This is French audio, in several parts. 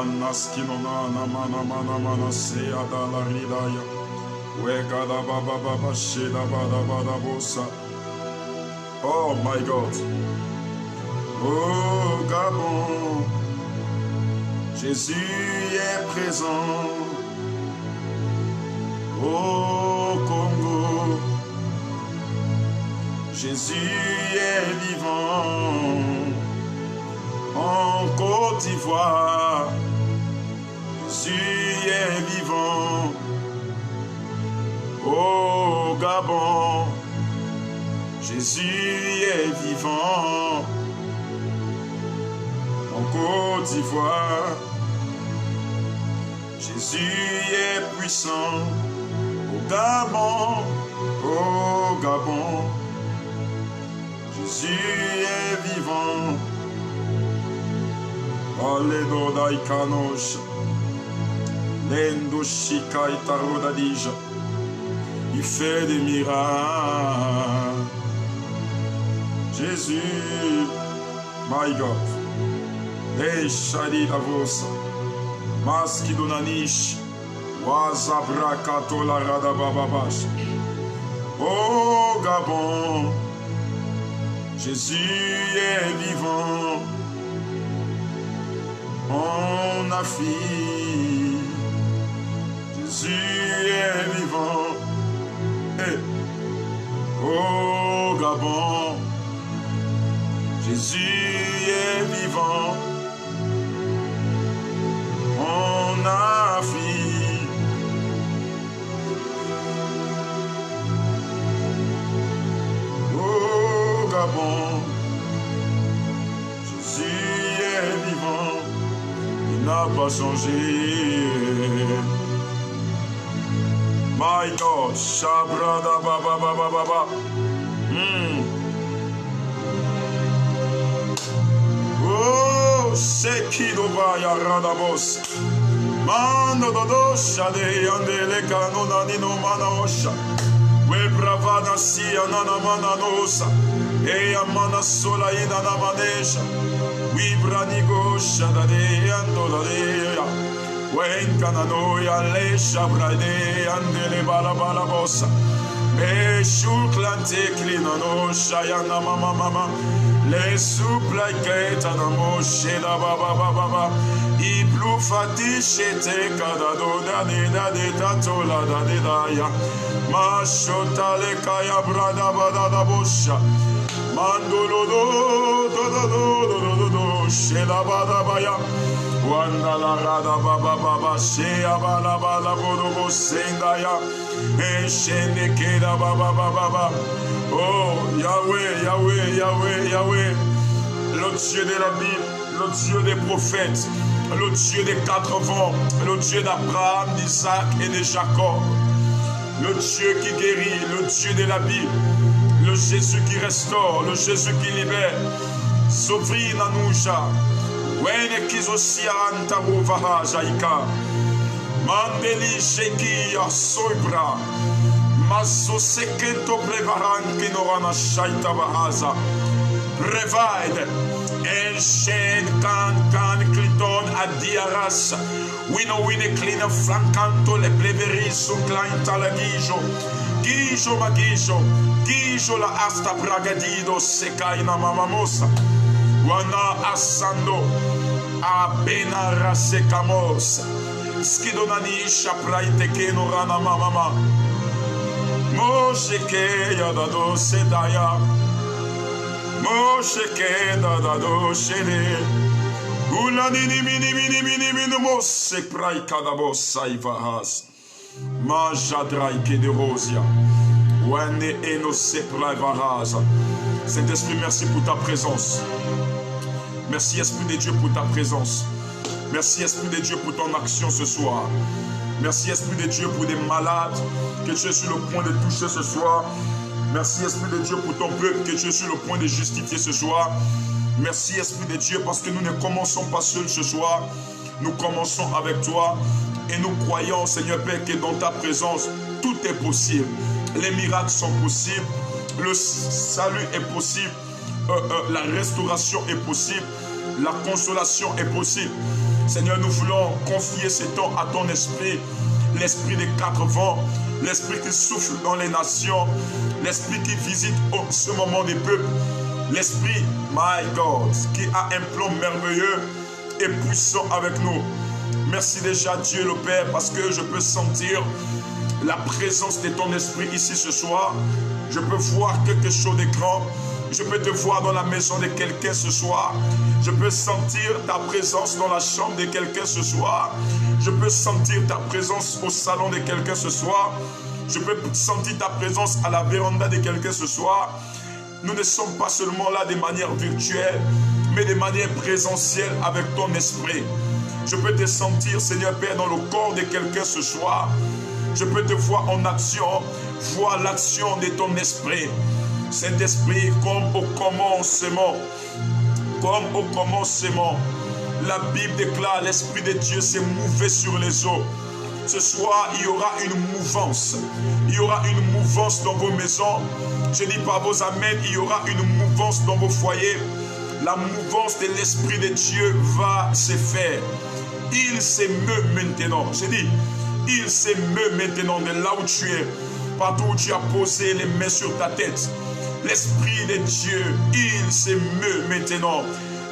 Naskinona namana mana mana seya da la ridaya. Wegada baba baba sheda bada bada bosa. Oh my God. Oh Gabon. Jésus est présent. Au Congo. Jésus est vivant. En Côte d'Ivoire, Jésus est vivant. Au Gabon, Jésus est vivant. En Côte d'Ivoire, Jésus est puissant. Au Gabon, Jésus est vivant. Aledo daikanosh, lendo shika itarodadija. Il fait des miracles. Jésus, my God. Hey shadi davosa, maski donanish, wazabra katola radabababash. Oh Gabon, Jésus est vivant. En Afrique, Jésus est vivant. Hey. Au Gabon, Jésus est vivant. En Afrique, au Gabon, Jésus est vivant. N'a pas changé. My God, Shabrada Baba Baba Baba. Oh, Sekidoba Yaradabos. Mando Dodo Shade Yandele Kanonanino Manaosha. We Bravana Sia Nana Mananosa. Eya Mana Sola Inana Manesha. We branigo shadade andolade wen kananoya le shabrade andele bala bossa me shuklante klinano shayana mama le supla keta na moshe da baba I blu fati shete kadado da de tatola da de daya ma shota le kaya brada bada da bosha mandolo do shela bada baya wanda la rada baba shea bala bodo sendaya e shende keda baba oh Yahweh le Dieu de la Bible, le Dieu des prophètes, le Dieu des 4 vents, le Dieu d'Abraham, d'Isaac et de Jacob, le Dieu qui guérit, le Dieu de la Bible, le Jésus qui restaure, le Jésus qui libère. Sovrina Nusha, Wene Kizosian Taruvaha Jaika, Mandeli Sheki Soibra, Maso Seketo Prevaran Kinorana Shaita Bahaza, Provide, El Shen Kan Cliton Adiaras, Wino Clean Francanto, Le Pleveri Sukla Intalagijo, Gijo Magijo, Gijo la Asta Bragadido, Sekaina Mamamosa. Wana asando abena rasekamos skidonani shapraite keno rana mama Moshe ke yadado sedaya Moshe ke dadado shede Ulani mini mose prai kadabo saivahas Majadrai ke de rosia Wane eno se prai varaza. Saint-Esprit, merci pour ta présence. Merci Esprit de Dieu pour ta présence. Merci Esprit de Dieu pour ton action ce soir. Merci Esprit de Dieu pour des malades que tu es sur le point de toucher ce soir. Merci Esprit de Dieu pour ton peuple que tu es sur le point de justifier ce soir. Merci Esprit de Dieu parce que nous ne commençons pas seuls ce soir. Nous commençons avec toi et nous croyons Seigneur Père que dans ta présence tout est possible. Les miracles sont possibles. Le salut est possible, la restauration est possible, la consolation est possible. Seigneur, nous voulons confier ce temps à ton esprit, l'esprit des quatre vents, l'esprit qui souffle dans les nations, l'esprit qui visite ce moment des peuples, l'esprit, my God, qui a un plan merveilleux et puissant avec nous. Merci déjà Dieu le Père, parce que je peux sentir la présence de ton esprit ici ce soir. Je peux voir quelque chose de grand. Je peux te voir dans la maison de quelqu'un ce soir. Je peux sentir ta présence dans la chambre de quelqu'un ce soir. Je peux sentir ta présence au salon de quelqu'un ce soir. Je peux sentir ta présence à la véranda de quelqu'un ce soir. Nous ne sommes pas seulement là de manière virtuelle, mais de manière présentielle avec ton esprit. Je peux te sentir, Seigneur Père, dans le corps de quelqu'un ce soir. Je peux te voir en action, voir l'action de ton esprit. Saint-Esprit, comme au commencement, la Bible déclare l'Esprit de Dieu s'est mouvé sur les eaux. Ce soir, il y aura une mouvance. Il y aura une mouvance dans vos maisons. Je dis par vos amens, il y aura une mouvance dans vos foyers. La mouvance de l'Esprit de Dieu va se faire. Il s'émeut maintenant. Je dis, il s'émeut maintenant de là où tu es. Partout où tu as posé les mains sur ta tête. L'Esprit de Dieu, il s'émeut maintenant.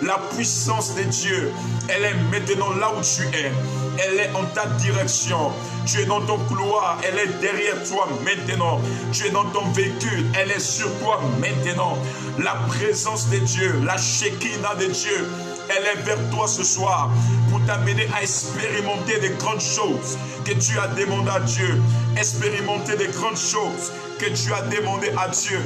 La puissance de Dieu, elle est maintenant là où tu es. Elle est en ta direction. Tu es dans ton couloir, elle est derrière toi maintenant. Tu es dans ton véhicule, elle est sur toi maintenant. La présence de Dieu, la Shekinah de Dieu, elle est vers toi ce soir pour t'amener à expérimenter des grandes choses que tu as demandé à Dieu. Expérimenter des grandes choses que tu as demandé à Dieu.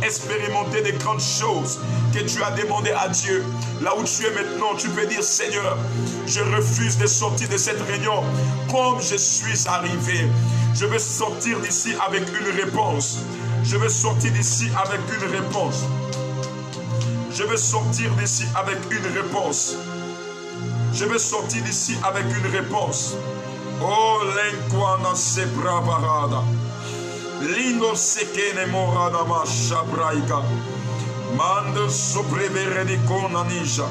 Expérimenter des grandes choses que tu as demandé à Dieu. Là où tu es maintenant, tu peux dire, Seigneur, je refuse de sortir de cette réunion comme je suis arrivé. Je veux sortir d'ici avec une réponse. Je veux sortir d'ici avec une réponse. Je veux sortir d'ici avec une réponse. Je veux sortir d'ici avec une réponse. Oh, l'enquana se bravarada. Lindo sekene morada ma shabraika. Mando soprevere di conanija.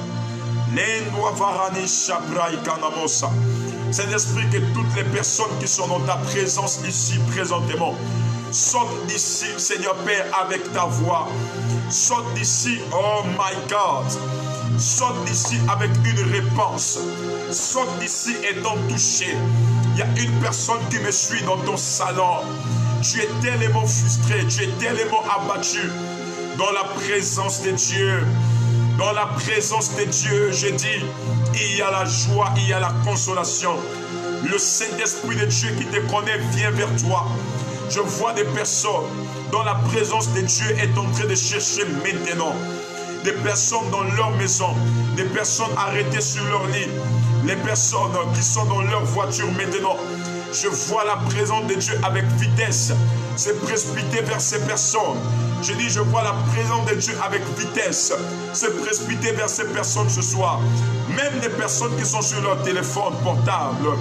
Lendo avarani shabraika namosa. Saint-Esprit, que toutes les personnes qui sont dans ta présence ici présentement sortent d'ici, Seigneur Père, avec ta voix. Sortent d'ici, oh my God. Sortent d'ici avec une réponse. Sortent d'ici étant touché. Il y a une personne qui me suit dans ton salon. Tu es tellement frustré, tu es tellement abattu. Dans la présence de Dieu, dans la présence de Dieu, je dis, il y a la joie, il y a la consolation. Le Saint-Esprit de Dieu qui te connaît vient vers toi. Je vois des personnes dont la présence de Dieu est en train de chercher maintenant. Des personnes dans leur maison, des personnes arrêtées sur leur lit, les personnes qui sont dans leur voiture maintenant. Je vois la présence de Dieu avec vitesse se précipiter vers ces personnes. Je dis, je vois la présence de Dieu avec vitesse se précipiter vers ces personnes ce soir. Même les personnes qui sont sur leur téléphone portable,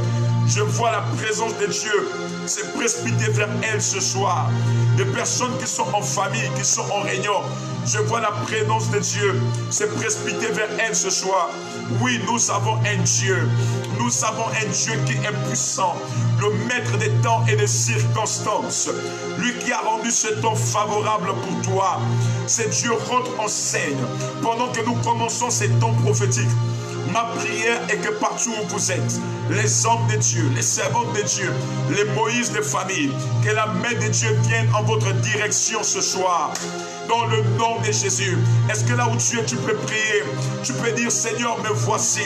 je vois la présence de Dieu se précipiter vers elles ce soir. Des personnes qui sont en famille, qui sont en réunion, je vois la présence de Dieu se précipiter vers elles ce soir. Oui, nous avons un Dieu. Nous avons un Dieu qui est puissant, le maître des temps et des circonstances. Lui qui a rendu ce temps favorable pour toi. Ce Dieu rentre en scène pendant que nous commençons ces temps prophétiques. Ma prière est que partout où vous êtes, les hommes de Dieu, les servants de Dieu, les Moïse de famille, que la main de Dieu vienne en votre direction ce soir. Dans le nom de Jésus. Est-ce que là où tu es, tu peux prier? Tu peux dire, Seigneur, me voici.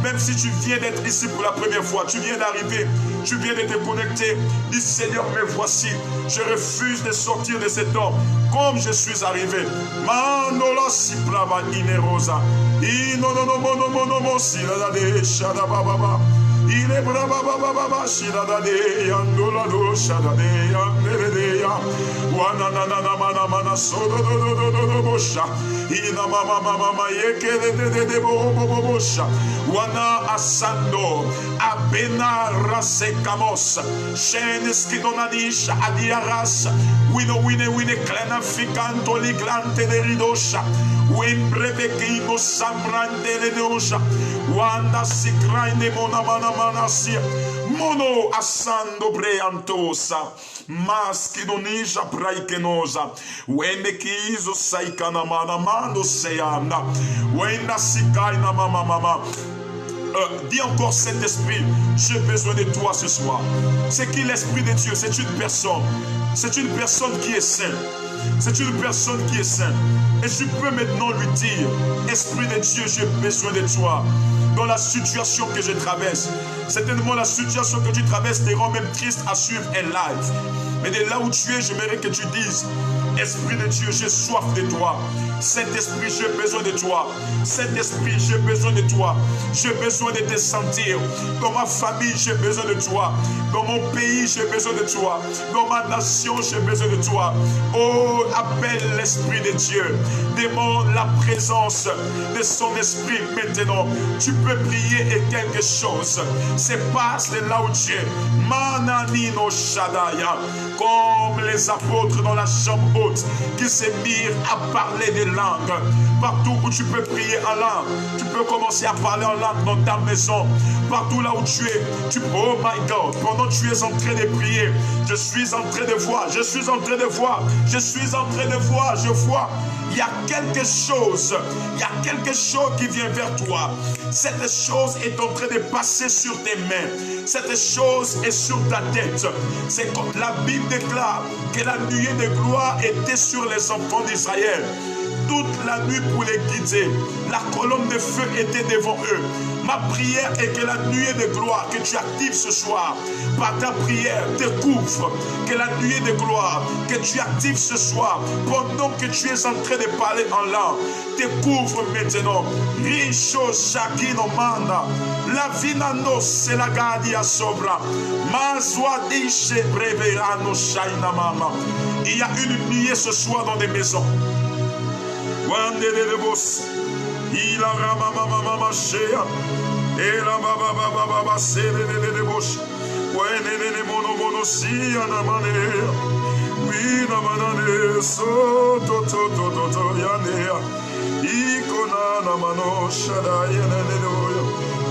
Même si tu viens d'être ici pour la première fois, tu viens d'arriver, tu viens de te connecter, dis, Seigneur, me voici. Je refuse de sortir de cet homme comme je suis arrivé. Manola si plava inerosa. Inononomonomonomo si la de shadababa. Il est brava baba shidade yandola do shadade yanderede ya. Wana na na na mana mana sodo do bosha. Ina mama yeke de bosha. Wana asando abena rasekamos. Shenes kidonadisha adiaras. Wine klena ficanto liglante de ridosha. Wimbrevekino sambrante de dosha. Wanda sikraine mona mana sia. Mono asando breantosa. Maskidonisha praikenosa. Wende kizo saikana mana mando seyanda. Wenda sikaina mama. Dis encore, Saint-Esprit, j'ai besoin de toi ce soir. C'est qui l'Esprit de Dieu? C'est une personne. C'est une personne qui est sainte. C'est une personne qui est sainte. Et je peux maintenant lui dire, Esprit de Dieu, j'ai besoin de toi. Dans la situation que je traverse, certainement la situation que tu traverses te rend même triste à suivre un live. Mais de là où tu es, j'aimerais que tu dises, Esprit de Dieu, j'ai soif de toi. Saint-Esprit, j'ai besoin de toi. Saint-Esprit, j'ai besoin de toi. J'ai besoin de te sentir. Dans ma famille, j'ai besoin de toi. Dans mon pays, j'ai besoin de toi. Dans ma nation, j'ai besoin de toi. Oh, appelle l'Esprit de Dieu. Demande la présence de son Esprit maintenant. Tu peux prier et quelque chose se passe de là où tu es. Mananino Shadaya. Comme les apôtres dans la chambre haute qui se mirent à parler des langues. Partout où tu peux prier en langue, tu peux commencer à parler en langue dans ta maison. Partout là où tu es, oh my God, pendant que tu es en train de prier, je suis en train de voir, je suis en train de voir, je suis en train de voir, je vois. Il y a quelque chose qui vient vers toi. Cette chose est en train de passer sur tes mains. Cette chose est sur ta tête. C'est comme la Bible déclare que la nuée de gloire était sur les enfants d'Israël. Toute la nuit pour les guider. La colonne de feu était devant eux. Ma prière est que la nuée de gloire que tu actives ce soir, par ta prière, te couvre. Que la nuée de gloire que tu actives ce soir, pendant que tu es en train de parler en langue, te couvre maintenant. Richo Shakino Manda. La vinano c'est la gadia sobra. Mazwa diche breverano shaina mama. Il y a une nuée ce soir dans des maisons. Wande de boss, il a mama shea, et la baba c'est de boss. Wene mono si anamane, oui namane so to yanea, ikona namano shada yanene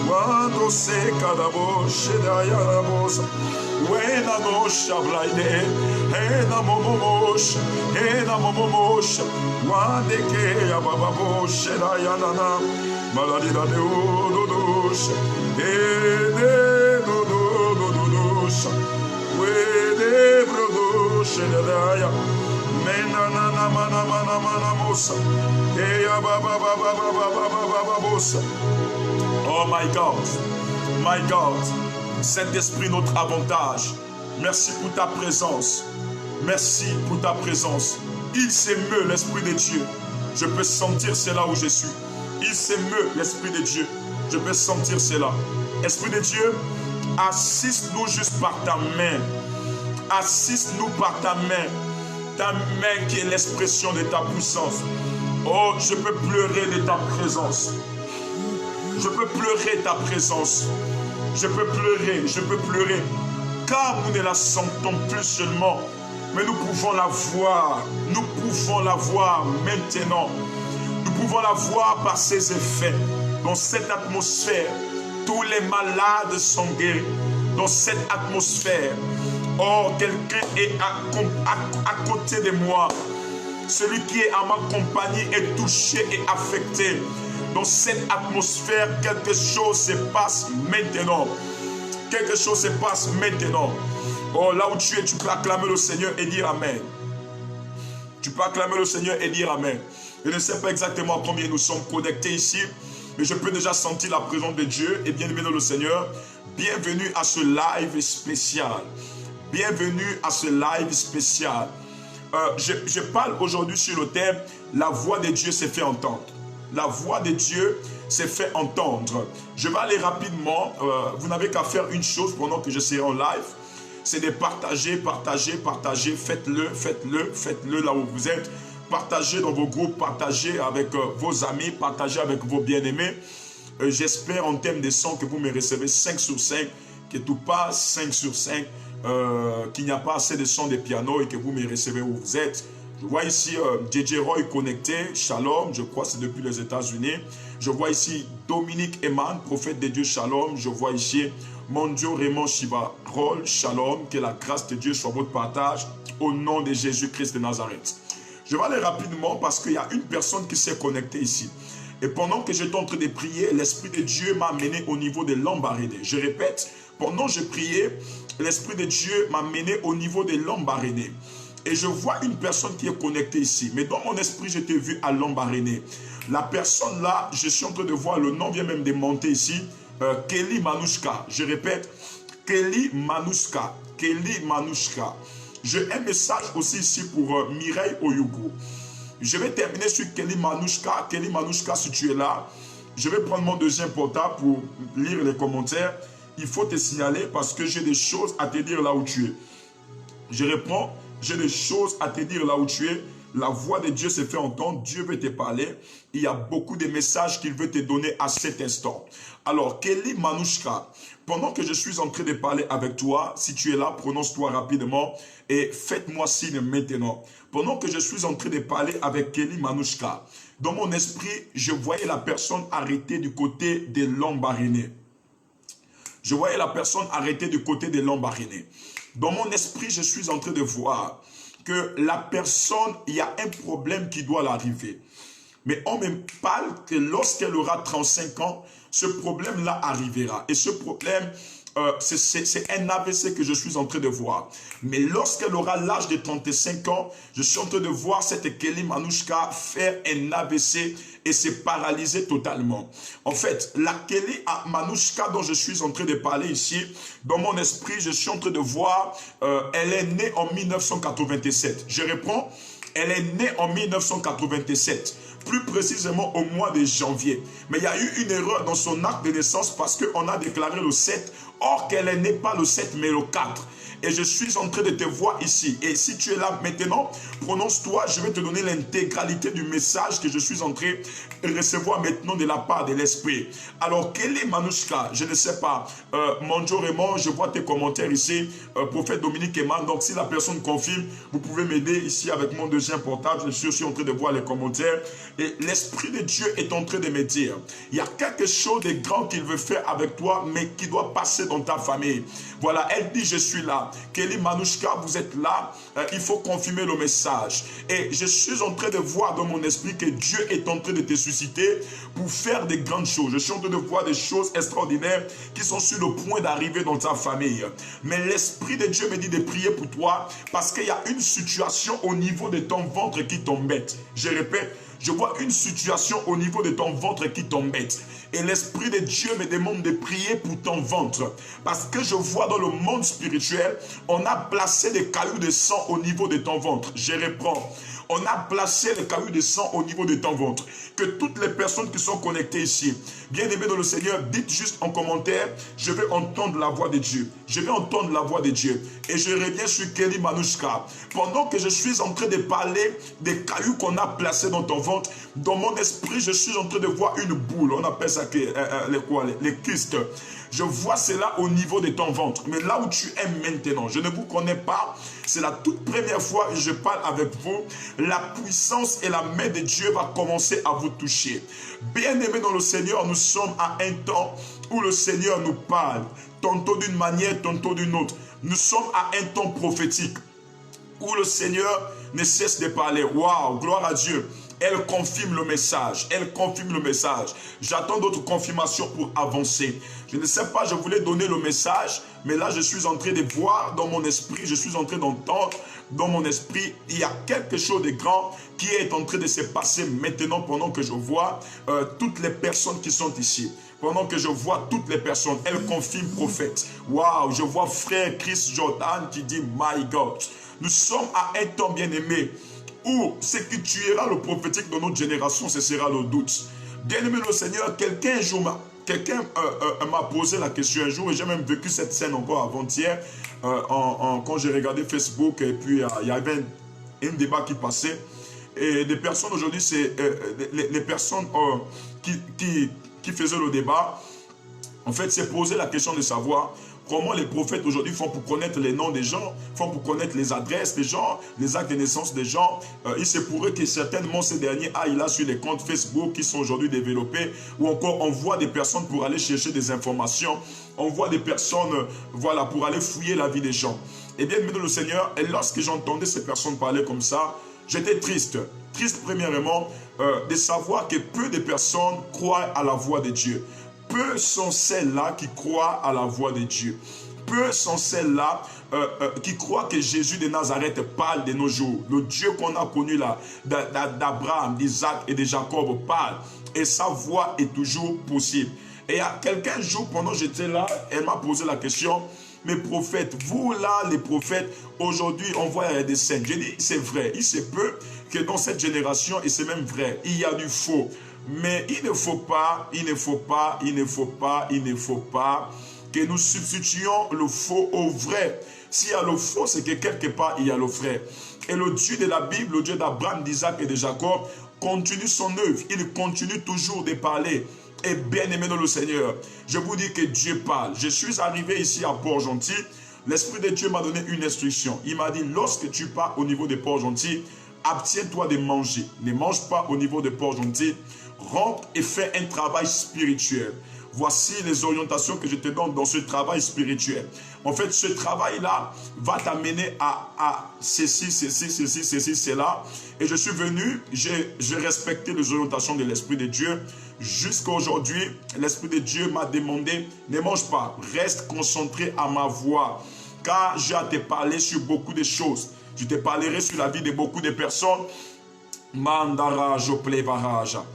wando se kadabo shada yanabosa. Wena no shablaide, ena momomosh, wande ke ya bababo sheda yanana, maladi da dodosh, dodosh, wede brodosh sheda menana mana mosa, ya baba bosa. Oh my God. Saint-Esprit, notre avantage. Merci pour ta présence. Merci pour ta présence. Il s'émeut, l'Esprit de Dieu. Je peux sentir cela où je suis. Il s'émeut, l'Esprit de Dieu. Je peux sentir cela. Esprit de Dieu, assiste-nous juste par ta main. Assiste-nous par ta main. Ta main qui est l'expression de ta puissance. Oh, je peux pleurer de ta présence. Je peux pleurer ta présence. Je peux pleurer, car nous ne la sentons plus seulement, mais nous pouvons la voir maintenant. Nous pouvons la voir par ses effets. Dans cette atmosphère, tous les malades sont guéris. Dans cette atmosphère, oh, quelqu'un est à côté de moi. Celui qui est à ma compagnie est touché et affecté. Dans cette atmosphère, quelque chose se passe maintenant. Quelque chose se passe maintenant. Oh, là où tu es, tu peux acclamer le Seigneur et dire Amen. Tu peux acclamer le Seigneur et dire Amen. Je ne sais pas exactement combien nous sommes connectés ici, mais je peux déjà sentir la présence de Dieu. Et bien aimé dans le Seigneur, bienvenue à ce live spécial. Bienvenue à ce live spécial. Je parle aujourd'hui sur le thème « La voix de Dieu s'est fait entendre ». La voix de Dieu s'est fait entendre. Je vais aller rapidement. Vous n'avez qu'à faire une chose pendant que je serai en live. C'est de partager, partager, partager. Faites-le, faites-le, faites-le là où vous êtes. Partagez dans vos groupes, partagez avec vos amis, partagez avec vos bien-aimés. J'espère en termes de son que vous me recevez 5 sur 5, que tout passe 5 sur 5, qu'il n'y a pas assez de son de piano et que vous me recevez où vous êtes. Je vois ici JJ Roy connecté, Shalom, je crois que c'est depuis les États-Unis. Je vois ici Dominique Eman, prophète de Dieu, Shalom. Je vois ici Mondio Raymond Chivarol, Shalom. Que la grâce de Dieu soit votre partage au nom de Jésus-Christ de Nazareth. Je vais aller rapidement parce qu'il y a une personne qui s'est connectée ici. Et pendant que j'étais en train de prier, l'Esprit de Dieu m'a mené au niveau de l'Ambaréné. Je répète, pendant que je priais, l'Esprit de Dieu m'a mené au niveau de l'Ambaréné. Et je vois une personne qui est connectée ici. Mais dans mon esprit, je t'ai vu à l'Ambaréné. La personne là, je suis en train de voir, le nom vient même de monter ici. Kelly Manouchka. Je répète, Kelly Manouchka. Kelly Manouchka. J'ai un message aussi ici pour Mireille Oyugu. Je vais terminer sur Kelly Manouchka. Kelly Manouchka, si tu es là, je vais prendre mon deuxième portable pour lire les commentaires. Il faut te signaler parce que j'ai des choses à te dire là où tu es. Je réponds, j'ai des choses à te dire là où tu es. La voix de Dieu se fait entendre, Dieu veut te parler. Il y a beaucoup de messages qu'il veut te donner à cet instant. Alors, Kelly Manouchka, pendant que je suis en train de parler avec toi, si tu es là, prononce-toi rapidement et faites-moi signe maintenant. Pendant que je suis en train de parler avec Kelly Manouchka, dans mon esprit, je voyais la personne arrêtée du côté de l'Ambaréné. Je voyais la personne arrêtée du côté de l'Ambaréné. Dans mon esprit, je suis en train de voir que la personne, il y a un problème qui doit l'arriver. Mais on me parle que lorsqu'elle aura 35 ans, ce problème-là arrivera. Et ce problème, c'est un AVC que je suis en train de voir. Mais lorsqu'elle aura l'âge de 35 ans, je suis en train de voir cette Kelly Manouchka faire un AVC et se paralyser totalement. En fait, la Kelly Manouchka dont je suis en train de parler ici, dans mon esprit, je suis en train de voir, elle est née en 1987. Je réponds, elle est née en 1987. Plus précisément au mois de janvier. Mais il y a eu une erreur dans son acte de naissance parce qu'on a déclaré le 7, or qu'elle n'est pas le 7 mais le 4. Et je suis en train de te voir ici. Et si tu es là maintenant, prononce-toi, je vais te donner l'intégralité du message que je suis en train de recevoir maintenant de la part de l'Esprit. Alors, Kelly Manouchka, je ne sais pas, Monjo Raymond, je vois tes commentaires ici, prophète Dominique Eman. Donc, si la personne confirme, vous pouvez m'aider ici avec mon deuxième portable. Je suis aussi en train de voir les commentaires. Et l'Esprit de Dieu est en train de me dire, il y a quelque chose de grand qu'il veut faire avec toi, mais qui doit passer dans ta famille. Voilà, elle dit, je suis là. Kelly Manouchka, vous êtes là, il faut confirmer le message. Et je suis en train de voir dans mon esprit que Dieu est en train de te susciter pour faire des grandes choses. Je suis en train de voir des choses extraordinaires qui sont sur le point d'arriver dans ta famille. Mais l'Esprit de Dieu me dit de prier pour toi parce qu'il y a une situation au niveau de ton ventre qui t'embête. Je répète, je vois une situation au niveau de ton ventre qui t'embête. Et l'Esprit de Dieu me demande de prier pour ton ventre. Parce que je vois dans le monde spirituel, on a placé des cailloux de sang au niveau de ton ventre. Je reprends. On a placé les cailloux de sang au niveau de ton ventre. Que toutes les personnes qui sont connectées ici, bien aimées dans le Seigneur, dites juste en commentaire, je vais entendre la voix de Dieu. Je vais entendre la voix de Dieu. Et je reviens sur Kelly Manouchka. Pendant que je suis en train de parler des cailloux qu'on a placés dans ton ventre, dans mon esprit, je suis en train de voir une boule. On appelle ça les kystes. Je vois cela au niveau de ton ventre. Mais là où tu es maintenant, je ne vous connais pas. C'est la toute première fois que je parle avec vous. La puissance et la main de Dieu va commencer à vous toucher. Bien-aimés dans le Seigneur, nous sommes à un temps où le Seigneur nous parle. Tantôt d'une manière, tantôt d'une autre. Nous sommes à un temps prophétique où le Seigneur ne cesse de parler. Waouh, gloire à Dieu. Elle confirme le message. Elle confirme le message. J'attends d'autres confirmations pour avancer. Je ne sais pas, je voulais donner le message, mais là, je suis en train de voir dans mon esprit, je suis en train d'entendre dans mon esprit, il y a quelque chose de grand qui est en train de se passer maintenant pendant que je vois toutes les personnes qui sont ici. Pendant que je vois toutes les personnes, elle confirme prophète. Waouh, je vois frère Chris Jordan qui dit, my God, nous sommes à un temps bien aimé où ce qui tuera le prophétique de notre génération, ce sera le doute. Bien-aimé le Seigneur, quelqu'un m'a posé la question un jour, et j'ai même vécu cette scène encore avant-hier, quand j'ai regardé Facebook, et puis il y avait un débat qui passait. Et des personnes aujourd'hui, c'est les personnes qui faisaient le débat, en fait, c'est poser la question de savoir comment les prophètes aujourd'hui font pour connaître les noms des gens, font pour connaître les adresses des gens, les actes de naissance des gens. Il se pourrait que certainement ces derniers aillent là sur les comptes Facebook qui sont aujourd'hui développés, ou encore on voit des personnes pour aller chercher des informations, on voit des personnes voilà, pour aller fouiller la vie des gens. Et bien, le Seigneur, et lorsque j'entendais ces personnes parler comme ça, j'étais triste. Triste premièrement de savoir que peu de personnes croient à la voix de Dieu. Peu sont celles-là qui croient à la voix de Dieu. Peu sont celles-là qui croient que Jésus de Nazareth parle de nos jours. Le Dieu qu'on a connu là, d'Abraham, d'Isaac et de Jacob parle. Et sa voix est toujours possible. Et il y a quelqu'un jour, pendant que j'étais là, elle m'a posé la question, mes prophètes, vous là, les prophètes, aujourd'hui, on voit des scènes. J'ai dit, c'est vrai, il se peut que dans cette génération, et c'est même vrai, il y a du faux. Mais il ne faut pas que nous substituions le faux au vrai. S'il y a le faux, c'est que quelque part, il y a le vrai. Et le Dieu de la Bible, le Dieu d'Abraham, d'Isaac et de Jacob, continue son œuvre. Il continue toujours de parler. Et bien aimé dans le Seigneur, je vous dis que Dieu parle. Je suis arrivé ici à Port-Gentil. L'Esprit de Dieu m'a donné une instruction. Il m'a dit, lorsque tu pars au niveau de Port-Gentil, abtiens-toi de manger. Ne mange pas au niveau de Port-Gentil. Rentre et fais un travail spirituel. Voici les orientations que je te donne dans ce travail spirituel. En fait, ce travail-là va t'amener à ceci, cela. Et je suis venu, j'ai respecté les orientations de l'Esprit de Dieu. Jusqu'à aujourd'hui, l'Esprit de Dieu m'a demandé, ne mange pas, reste concentré à ma voix. Car j'ai à te parler sur beaucoup de choses. Je te parlerai sur la vie de beaucoup de personnes. Mandara Joplevaraja.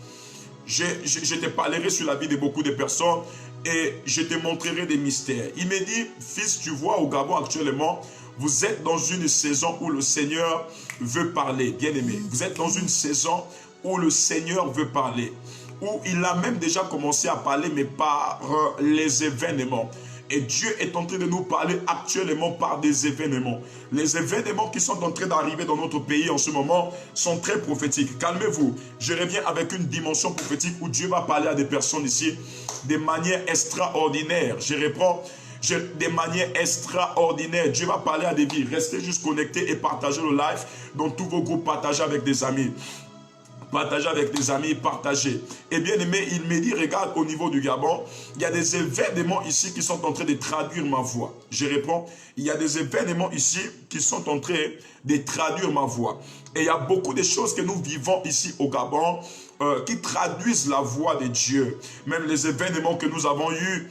Je te parlerai sur la vie de beaucoup de personnes et je te montrerai des mystères. Il me dit, fils, tu vois, au Gabon actuellement, vous êtes dans une saison où le Seigneur veut parler. Bien aimé, vous êtes dans une saison où le Seigneur veut parler. Où il a même déjà commencé à parler, mais par les événements. Et Dieu est en train de nous parler actuellement par des événements. Les événements qui sont en train d'arriver dans notre pays en ce moment sont très prophétiques. Calmez-vous. Je reviens avec une dimension prophétique où Dieu va parler à des personnes ici de manière extraordinaire. Je reprends. De manière extraordinaire. Dieu va parler à des vies. Restez juste connectés et partagez le live dans tous vos groupes. Partagez avec des amis. Partagez avec des amis, partagez. Et bien aimé, il me dit, regarde au niveau du Gabon, il y a des événements ici qui sont en train de traduire ma voix. Je réponds, il y a des événements ici qui sont en train de traduire ma voix. Et il y a beaucoup de choses que nous vivons ici au Gabon qui traduisent la voix de Dieu. Même les événements que nous avons eus.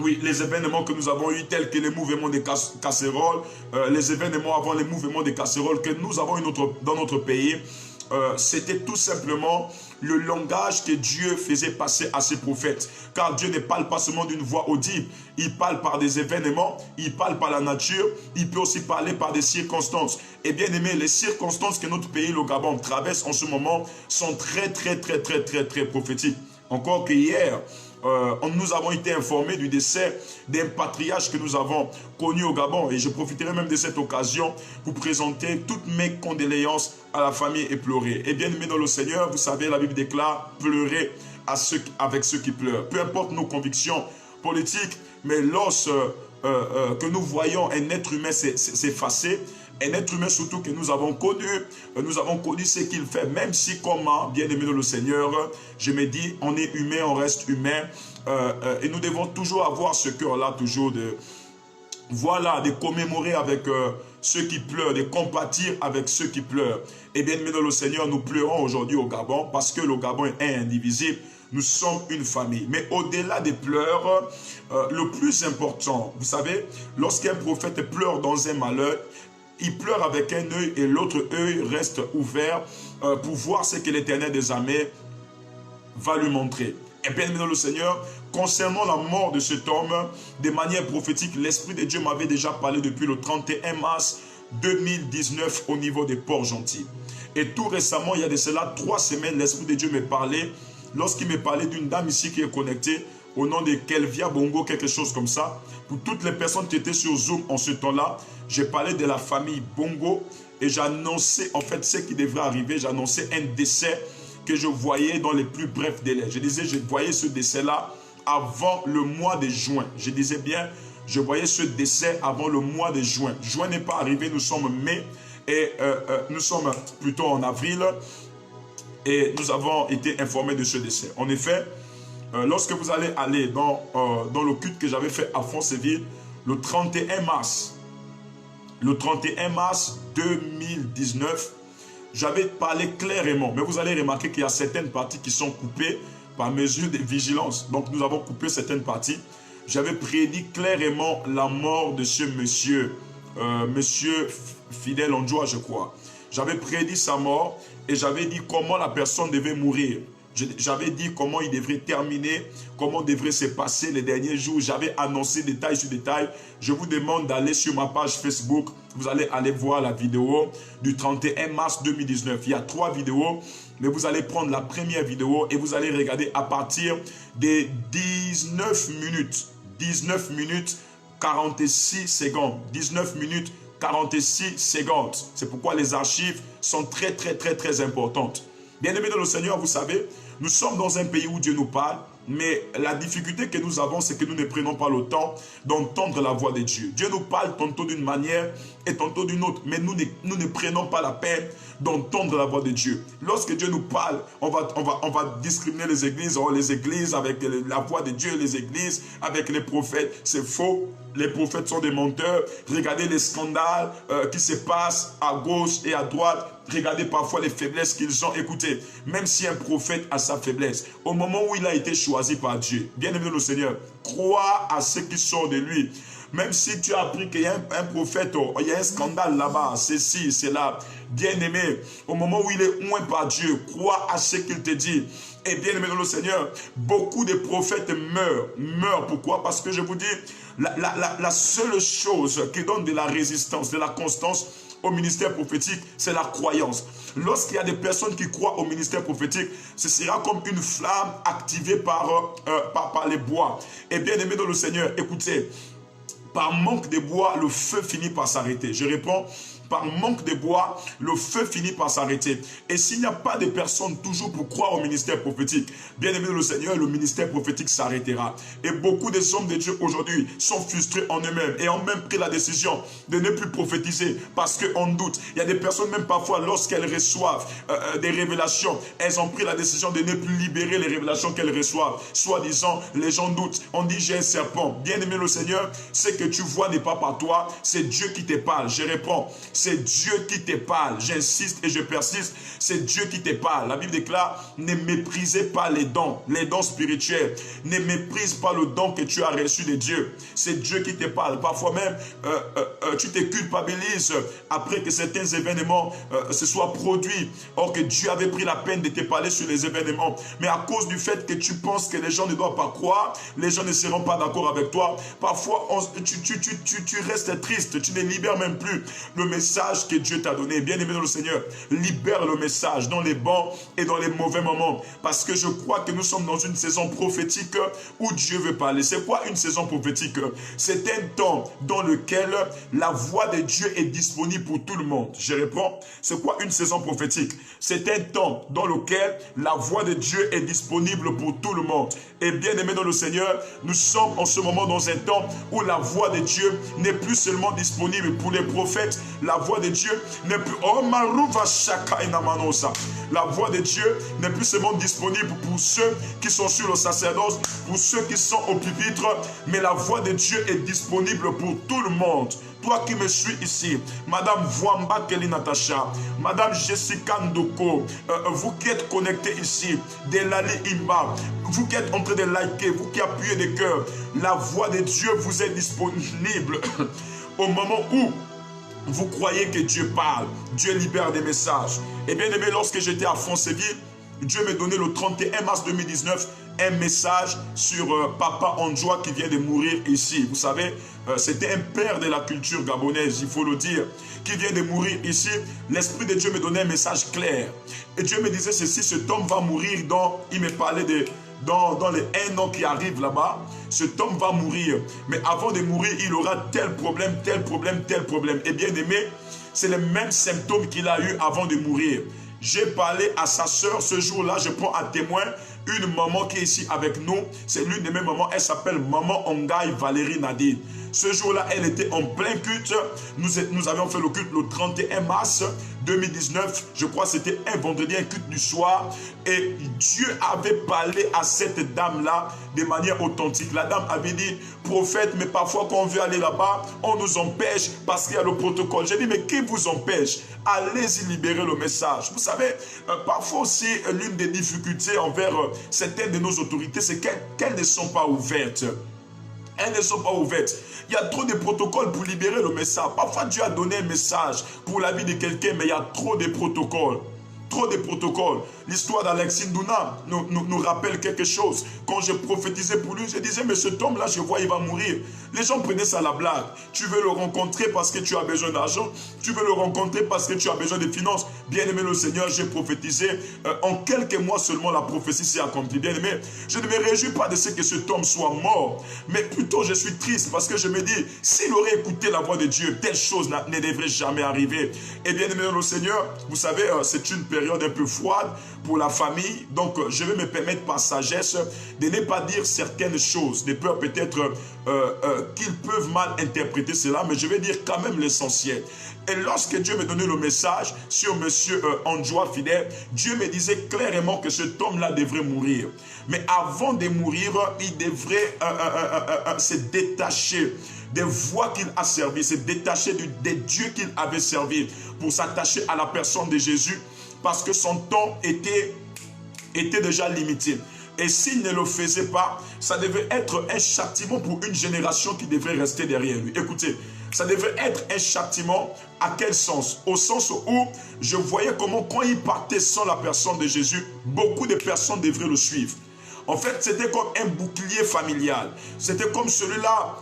Oui, les événements que nous avons eus, tels que les mouvements des casseroles, les événements avant les mouvements des casseroles que nous avons eu dans notre pays, c'était tout simplement le langage que Dieu faisait passer à ses prophètes. Car Dieu ne parle pas seulement d'une voix audible, il parle par des événements, il parle par la nature, il peut aussi parler par des circonstances. Et bien aimé, les circonstances que notre pays, le Gabon, traverse en ce moment sont très prophétiques. Encore qu'hier, nous avons été informés du décès d'un patriarche que nous avons connu au Gabon. Et je profiterai même de cette occasion pour présenter toutes mes condoléances à la famille éplorée. Et bien aimé dans le Seigneur, vous savez, la Bible déclare pleurer avec ceux qui pleurent. Peu importe nos convictions politiques, mais lorsque nous voyons un être humain s'effacer, un être humain surtout que nous avons connu ce qu'il fait, même si comme bien aimé dans le Seigneur, je me dis, on est humain, on reste humain, et nous devons toujours avoir ce cœur-là, toujours de commémorer avec ceux qui pleurent, de compatir avec ceux qui pleurent. Et bien aimé dans le Seigneur, nous pleurons aujourd'hui au Gabon, parce que le Gabon est indivisible, nous sommes une famille. Mais au-delà des pleurs, le plus important, vous savez, lorsqu'un prophète pleure dans un malheur, il pleure avec un œil et l'autre œil reste ouvert pour voir ce que l'Éternel des armées va lui montrer. Et bien aimé dans le Seigneur, concernant la mort de cet homme, de manière prophétique, l'Esprit de Dieu m'avait déjà parlé depuis le 31 mars 2019 au niveau des Port-Gentil. Et tout récemment, il y a de cela 3 semaines, l'Esprit de Dieu me parlait lorsqu'il me parlait d'une dame ici qui est connectée, au nom de Kelvia Bongo, quelque chose comme ça. Pour toutes les personnes qui étaient sur Zoom en ce temps-là, j'ai parlé de la famille Bongo et j'annonçais en fait ce qui devrait arriver. J'annonçais un décès que je voyais dans les plus brefs délais. Je disais, je voyais ce décès-là avant le mois de juin. Je disais bien, je voyais ce décès avant le mois de juin. Juin n'est pas arrivé, nous sommes mai et nous sommes plutôt en avril et nous avons été informés de ce décès. En effet, lorsque vous allez aller dans le culte que j'avais fait à Fonceville, le 31 mars 2019, j'avais parlé clairement, mais vous allez remarquer qu'il y a certaines parties qui sont coupées par mesure de vigilance. Donc nous avons coupé certaines parties. J'avais prédit clairement la mort de ce monsieur, monsieur Fidel Ondjoa, je crois. J'avais prédit sa mort et j'avais dit comment la personne devait mourir. J'avais dit comment il devrait terminer, comment devraient se passer les derniers jours. J'avais annoncé détail sur détail. Je vous demande d'aller sur ma page Facebook. Vous allez aller voir la vidéo du 31 mars 2019. Il y a 3 vidéos, mais vous allez prendre la première vidéo et vous allez regarder à partir des 19 minutes. 19 minutes 46 secondes. 19 minutes 46 secondes. C'est pourquoi les archives sont très importantes. Bien-aimés dans le Seigneur, vous savez, nous sommes dans un pays où Dieu nous parle, mais la difficulté que nous avons, c'est que nous ne prenons pas le temps d'entendre la voix de Dieu. Dieu nous parle tantôt d'une manière et tantôt d'une autre, mais nous ne prenons pas la peine d'entendre la voix de Dieu. Lorsque Dieu nous parle, on va discriminer les églises avec la voix de Dieu, les églises avec les prophètes. C'est faux. Les prophètes sont des menteurs. Regardez les scandales qui se passent à gauche et à droite. Regardez parfois les faiblesses qu'ils ont. Écoutez, même si un prophète a sa faiblesse, au moment où il a été choisi par Dieu, bien aimé le Seigneur, crois à ce qui sort de lui. Même si tu as appris qu'il y a un prophète, il y a un scandale là-bas, c'est ci, c'est là. Bien aimé, au moment où il est oint par Dieu, crois à ce qu'il te dit. Et bien aimé dans le Seigneur, beaucoup de prophètes meurent. Pourquoi? Parce que je vous dis, la seule chose qui donne de la résistance, de la constance au ministère prophétique, c'est la croyance. Lorsqu'il y a des personnes qui croient au ministère prophétique, ce sera comme une flamme activée par les bois. Et bien aimé dans le Seigneur, écoutez, par manque de bois, le feu finit par s'arrêter. Je réponds, par manque de bois, le feu finit par s'arrêter. Et s'il n'y a pas de personnes toujours pour croire au ministère prophétique, bien aimé le Seigneur, le ministère prophétique s'arrêtera. Et beaucoup des hommes de Dieu aujourd'hui sont frustrés en eux-mêmes et ont même pris la décision de ne plus prophétiser parce qu'on doute. Il y a des personnes même parfois lorsqu'elles reçoivent des révélations, elles ont pris la décision de ne plus libérer les révélations qu'elles reçoivent. Soi-disant, les gens doutent. On dit j'ai un serpent. Bien aimé le Seigneur, ce que tu vois n'est pas par toi, c'est Dieu qui te parle. Je réponds. C'est Dieu qui te parle. J'insiste et je persiste. C'est Dieu qui te parle. La Bible déclare, ne méprisez pas les dons spirituels. Ne méprise pas le don que tu as reçu de Dieu. C'est Dieu qui te parle. Parfois même, tu te culpabilises après que certains événements se soient produits. Or que Dieu avait pris la peine de te parler sur les événements. Mais à cause du fait que tu penses que les gens ne doivent pas croire, les gens ne seront pas d'accord avec toi. Parfois, tu restes triste. Tu ne libères même plus le message que Dieu t'a donné. Bien aimé dans le Seigneur, libère le message dans les bons et dans les mauvais moments. Parce que je crois que nous sommes dans une saison prophétique où Dieu veut parler. C'est quoi une saison prophétique? C'est un temps dans lequel la voix de Dieu est disponible pour tout le monde. Je réponds, c'est quoi une saison prophétique? C'est un temps dans lequel la voix de Dieu est disponible pour tout le monde. Et bien aimé dans le Seigneur, nous sommes en ce moment dans un temps où la voix de Dieu n'est plus seulement disponible pour les prophètes. La voix de Dieu n'est plus... Oh, la voix de Dieu n'est plus seulement disponible pour ceux qui sont sur le sacerdoce, pour ceux qui sont au pupitre, mais la voix de Dieu est disponible pour tout le monde. Toi qui me suis ici, Madame Vouamba Kelly Natacha, Madame Jessica Ndoko, vous qui êtes connectés ici, Delali Imba, vous qui êtes en train de liker, vous qui appuyez des cœurs, la voix de Dieu vous est disponible au moment où vous croyez que Dieu parle, Dieu libère des messages. Et bien aimé, lorsque j'étais à Fonceville, Dieu m'a donné le 31 mars 2019 un message sur Papa Ondjoa qui vient de mourir ici. Vous savez, c'était un père de la culture gabonaise, il faut le dire, qui vient de mourir ici. L'Esprit de Dieu me donnait un message clair. Et Dieu me disait ceci, cet homme va mourir il me parlait dans les 1 an qui arrive là-bas, cet homme va mourir. Mais avant de mourir, il aura tel problème, tel problème, tel problème. Et bien aimé, c'est les mêmes symptômes qu'il a eu avant de mourir. J'ai parlé à sa soeur ce jour-là, je prends à témoin une maman qui est ici avec nous. C'est l'une de mes mamans, elle s'appelle Maman Ongaï Valérie Nadine. Ce jour-là, elle était en plein culte. Nous avions fait le culte le 31 mars 2019. Je crois que c'était un vendredi, un culte du soir. Et Dieu avait parlé à cette dame-là de manière authentique. La dame avait dit, prophète, mais parfois quand on veut aller là-bas, on nous empêche parce qu'il y a le protocole. J'ai dit, mais qui vous empêche? Allez-y libérer le message. Vous savez, parfois aussi, l'une des difficultés envers certaines de nos autorités, c'est qu'elles ne sont pas ouvertes. Elles ne sont pas ouvertes. Il y a trop de protocoles pour libérer le message. Parfois, Dieu a donné un message pour la vie de quelqu'un, mais il y a trop de protocoles. Trop de protocoles. L'histoire d'Alexis Ndouna nous rappelle quelque chose. Quand je prophétisais pour lui, je disais, mais cet homme-là, je vois, il va mourir. Les gens prenaient ça à la blague. Tu veux le rencontrer parce que tu as besoin d'argent. Tu veux le rencontrer parce que tu as besoin de finances. Bien-aimé le Seigneur, j'ai prophétisé. En quelques mois seulement, la prophétie s'est accomplie. Bien-aimé, je ne me réjouis pas de ce que cet homme soit mort. Mais plutôt, je suis triste parce que je me dis, s'il aurait écouté la voix de Dieu, telle chose ne devrait jamais arriver. Et bien-aimé le Seigneur, vous savez, c'est une période un peu froide pour la famille. Donc, je vais me permettre par sagesse de ne pas dire certaines choses, de peur peut-être qu'ils peuvent mal interpréter cela, mais je vais dire quand même l'essentiel. Et lorsque Dieu me donnait le message sur M. Ondjoa Fidèle, Dieu me disait clairement que cet homme-là devrait mourir. Mais avant de mourir, il devrait se détacher des voies qu'il a servies, se détacher des dieux qu'il avait servis pour s'attacher à la personne de Jésus, parce que son temps était déjà limité. Et s'il ne le faisait pas, ça devait être un châtiment pour une génération qui devrait rester derrière lui. Écoutez, ça devait être un châtiment à quel sens? Au sens où je voyais comment quand il partait sans la personne de Jésus, beaucoup de personnes devraient le suivre. En fait, c'était comme un bouclier familial. C'était comme celui-là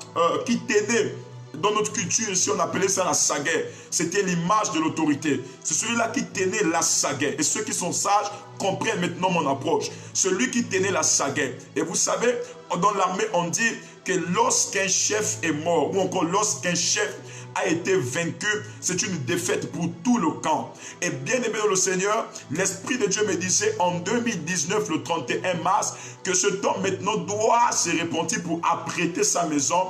qui tenait. Dans notre culture, ici, on appelait ça la sagaie. C'était l'image de l'autorité. C'est celui-là qui tenait la sagaie. Et ceux qui sont sages comprennent maintenant mon approche. Celui qui tenait la sagaie. Et vous savez, dans l'armée, on dit que lorsqu'un chef est mort, ou encore lorsqu'un chef a été vaincu, c'est une défaite pour tout le camp. Et bien aimé dans le Seigneur, l'Esprit de Dieu me disait en 2019, le 31 mars, que cet homme maintenant doit se repentir pour apprêter sa maison,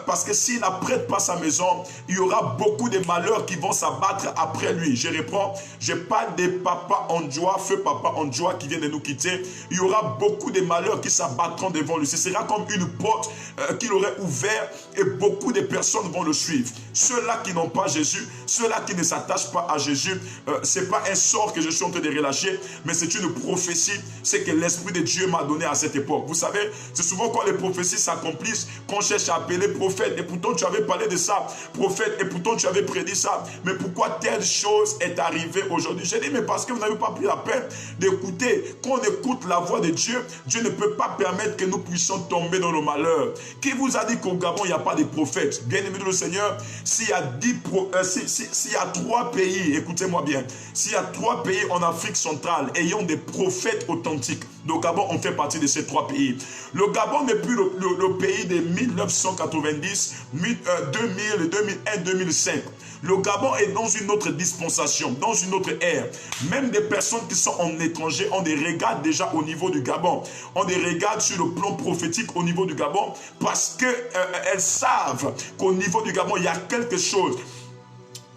parce que s'il n'apprête pas sa maison, il y aura beaucoup de malheurs qui vont s'abattre après lui. Je reprends, je parle de Papa Ondjoa, feu Papa Ondjoa qui vient de nous quitter. Il y aura beaucoup de malheurs qui s'abattront devant lui. Ce sera comme une porte qu'il aurait ouverte et beaucoup de personnes vont le suivre. Ceux-là qui n'ont pas Jésus, ceux-là qui ne s'attachent pas à Jésus, ce n'est pas un sort que je suis en train de relâcher, mais c'est une prophétie, c'est que l'Esprit de Dieu m'a donné à cette époque. Vous savez, c'est souvent quand les prophéties s'accomplissent, qu'on cherche à appeler prophète, et pourtant tu avais parlé de ça, prophète, et pourtant tu avais prédit ça, mais pourquoi telle chose est arrivée aujourd'hui? J'ai dit, mais parce que vous n'avez pas pris la peine d'écouter. Quand on écoute la voix de Dieu, Dieu ne peut pas permettre que nous puissions tomber dans le malheur. Qui vous a dit qu'au Gabon, il n'y a pas de prophètes? Bien aimé de le Seigneur, s'il y a 3 pays, écoutez-moi bien, s'il y a 3 pays en Afrique centrale ayant des prophètes authentiques, le Gabon en fait partie de ces 3 pays. Le Gabon n'est plus le pays de 1990, 2000, 2001, 2005. Le Gabon est dans une autre dispensation, dans une autre ère. Même des personnes qui sont en étranger, on les regarde déjà au niveau du Gabon. On les regarde sur le plan prophétique au niveau du Gabon parce qu'elles savent qu'au niveau du Gabon, il y a quelque chose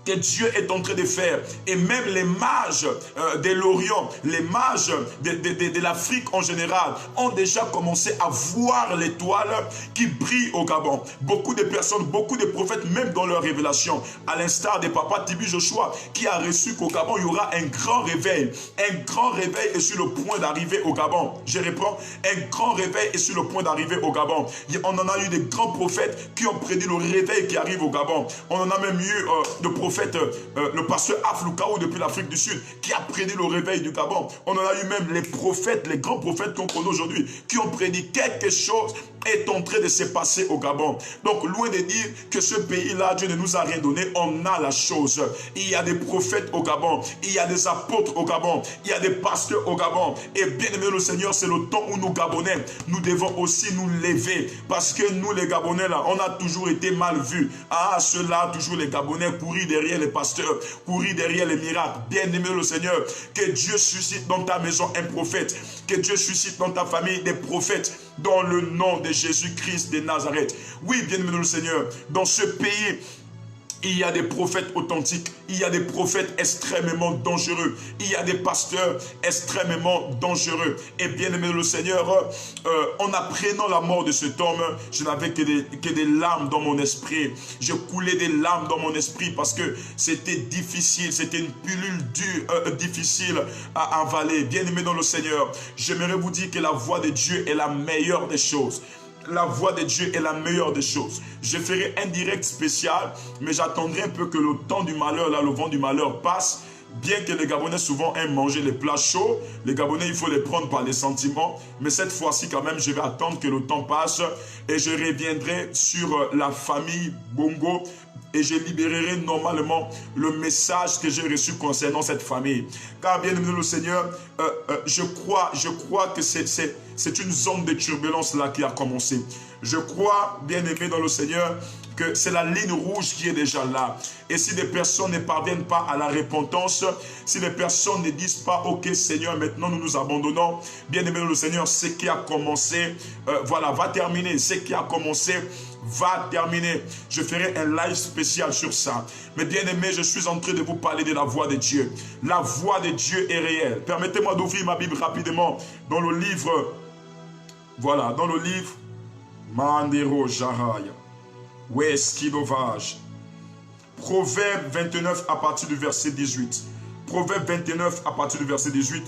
que Dieu est en train de faire. Et même les mages de l'Orient, les mages de l'Afrique en général, ont déjà commencé à voir l'étoile qui brille au Gabon. Beaucoup de personnes, beaucoup de prophètes, même dans leur révélation, à l'instar de Papa Tibi Joshua, qui a reçu qu'au Gabon, il y aura un grand réveil. Un grand réveil est sur le point d'arriver au Gabon. Je reprends, un grand réveil est sur le point d'arriver au Gabon. On en a eu des grands prophètes qui ont prédit le réveil qui arrive au Gabon. On en a même eu de prophètes prophète, le pasteur Aflukao depuis l'Afrique du Sud, qui a prédit le réveil du Gabon. On en a eu même les prophètes, les grands prophètes qu'on connaît aujourd'hui, qui ont prédit quelque chose est en train de se passer au Gabon. Donc, loin de dire que ce pays-là, Dieu ne nous a rien donné, on a la chose. Il y a des prophètes au Gabon, il y a des apôtres au Gabon, il y a des pasteurs au Gabon. Et bien aimé le Seigneur, c'est le temps où nous Gabonais, nous devons aussi nous lever. Parce que nous, les Gabonais, là, on a toujours été mal vus. Ah, ceux-là, toujours les Gabonais, courir derrière les pasteurs, courir derrière les miracles. Bien aimé le Seigneur, que Dieu suscite dans ta maison un prophète, que Dieu suscite dans ta famille des prophètes, dans le nom de Jésus-Christ de Nazareth. Oui, bien-aimé le Seigneur, dans ce pays, il y a des prophètes authentiques, il y a des prophètes extrêmement dangereux, il y a des pasteurs extrêmement dangereux. Et bien aimé le Seigneur, en apprenant la mort de cet homme, je n'avais que des larmes dans mon esprit. Je coulais des larmes dans mon esprit parce que c'était difficile, c'était une pilule dure, difficile à avaler. Bien aimé dans le Seigneur, j'aimerais vous dire que la voix de Dieu est la meilleure des choses. La voix de Dieu est la meilleure des choses. Je ferai un direct spécial, mais j'attendrai un peu que le temps du malheur, là, le vent du malheur passe. Bien que les Gabonais souvent aiment manger les plats chauds, les Gabonais, il faut les prendre par les sentiments. Mais cette fois-ci, quand même, je vais attendre que le temps passe et je reviendrai sur la famille Bongo et je libérerai normalement le message que j'ai reçu concernant cette famille. Car bien aimé le Seigneur, je crois que c'est une zone de turbulence là qui a commencé. Je crois, bien aimé dans le Seigneur, que c'est la ligne rouge qui est déjà là. Et si des personnes ne parviennent pas à la repentance, si les personnes ne disent pas, ok Seigneur, maintenant nous nous abandonnons, bien aimé le Seigneur, ce qui a commencé, voilà, va terminer. Ce qui a commencé va terminer. Je ferai un live spécial sur ça. Mais bien aimé, je suis en train de vous parler de la voix de Dieu. La voix de Dieu est réelle. Permettez-moi d'ouvrir ma Bible rapidement dans le livre, voilà, dans le livre Mandero Jaraya. Weskidovage. Proverbe 29 à partir du verset 18. Proverbe 29 à partir du verset 18.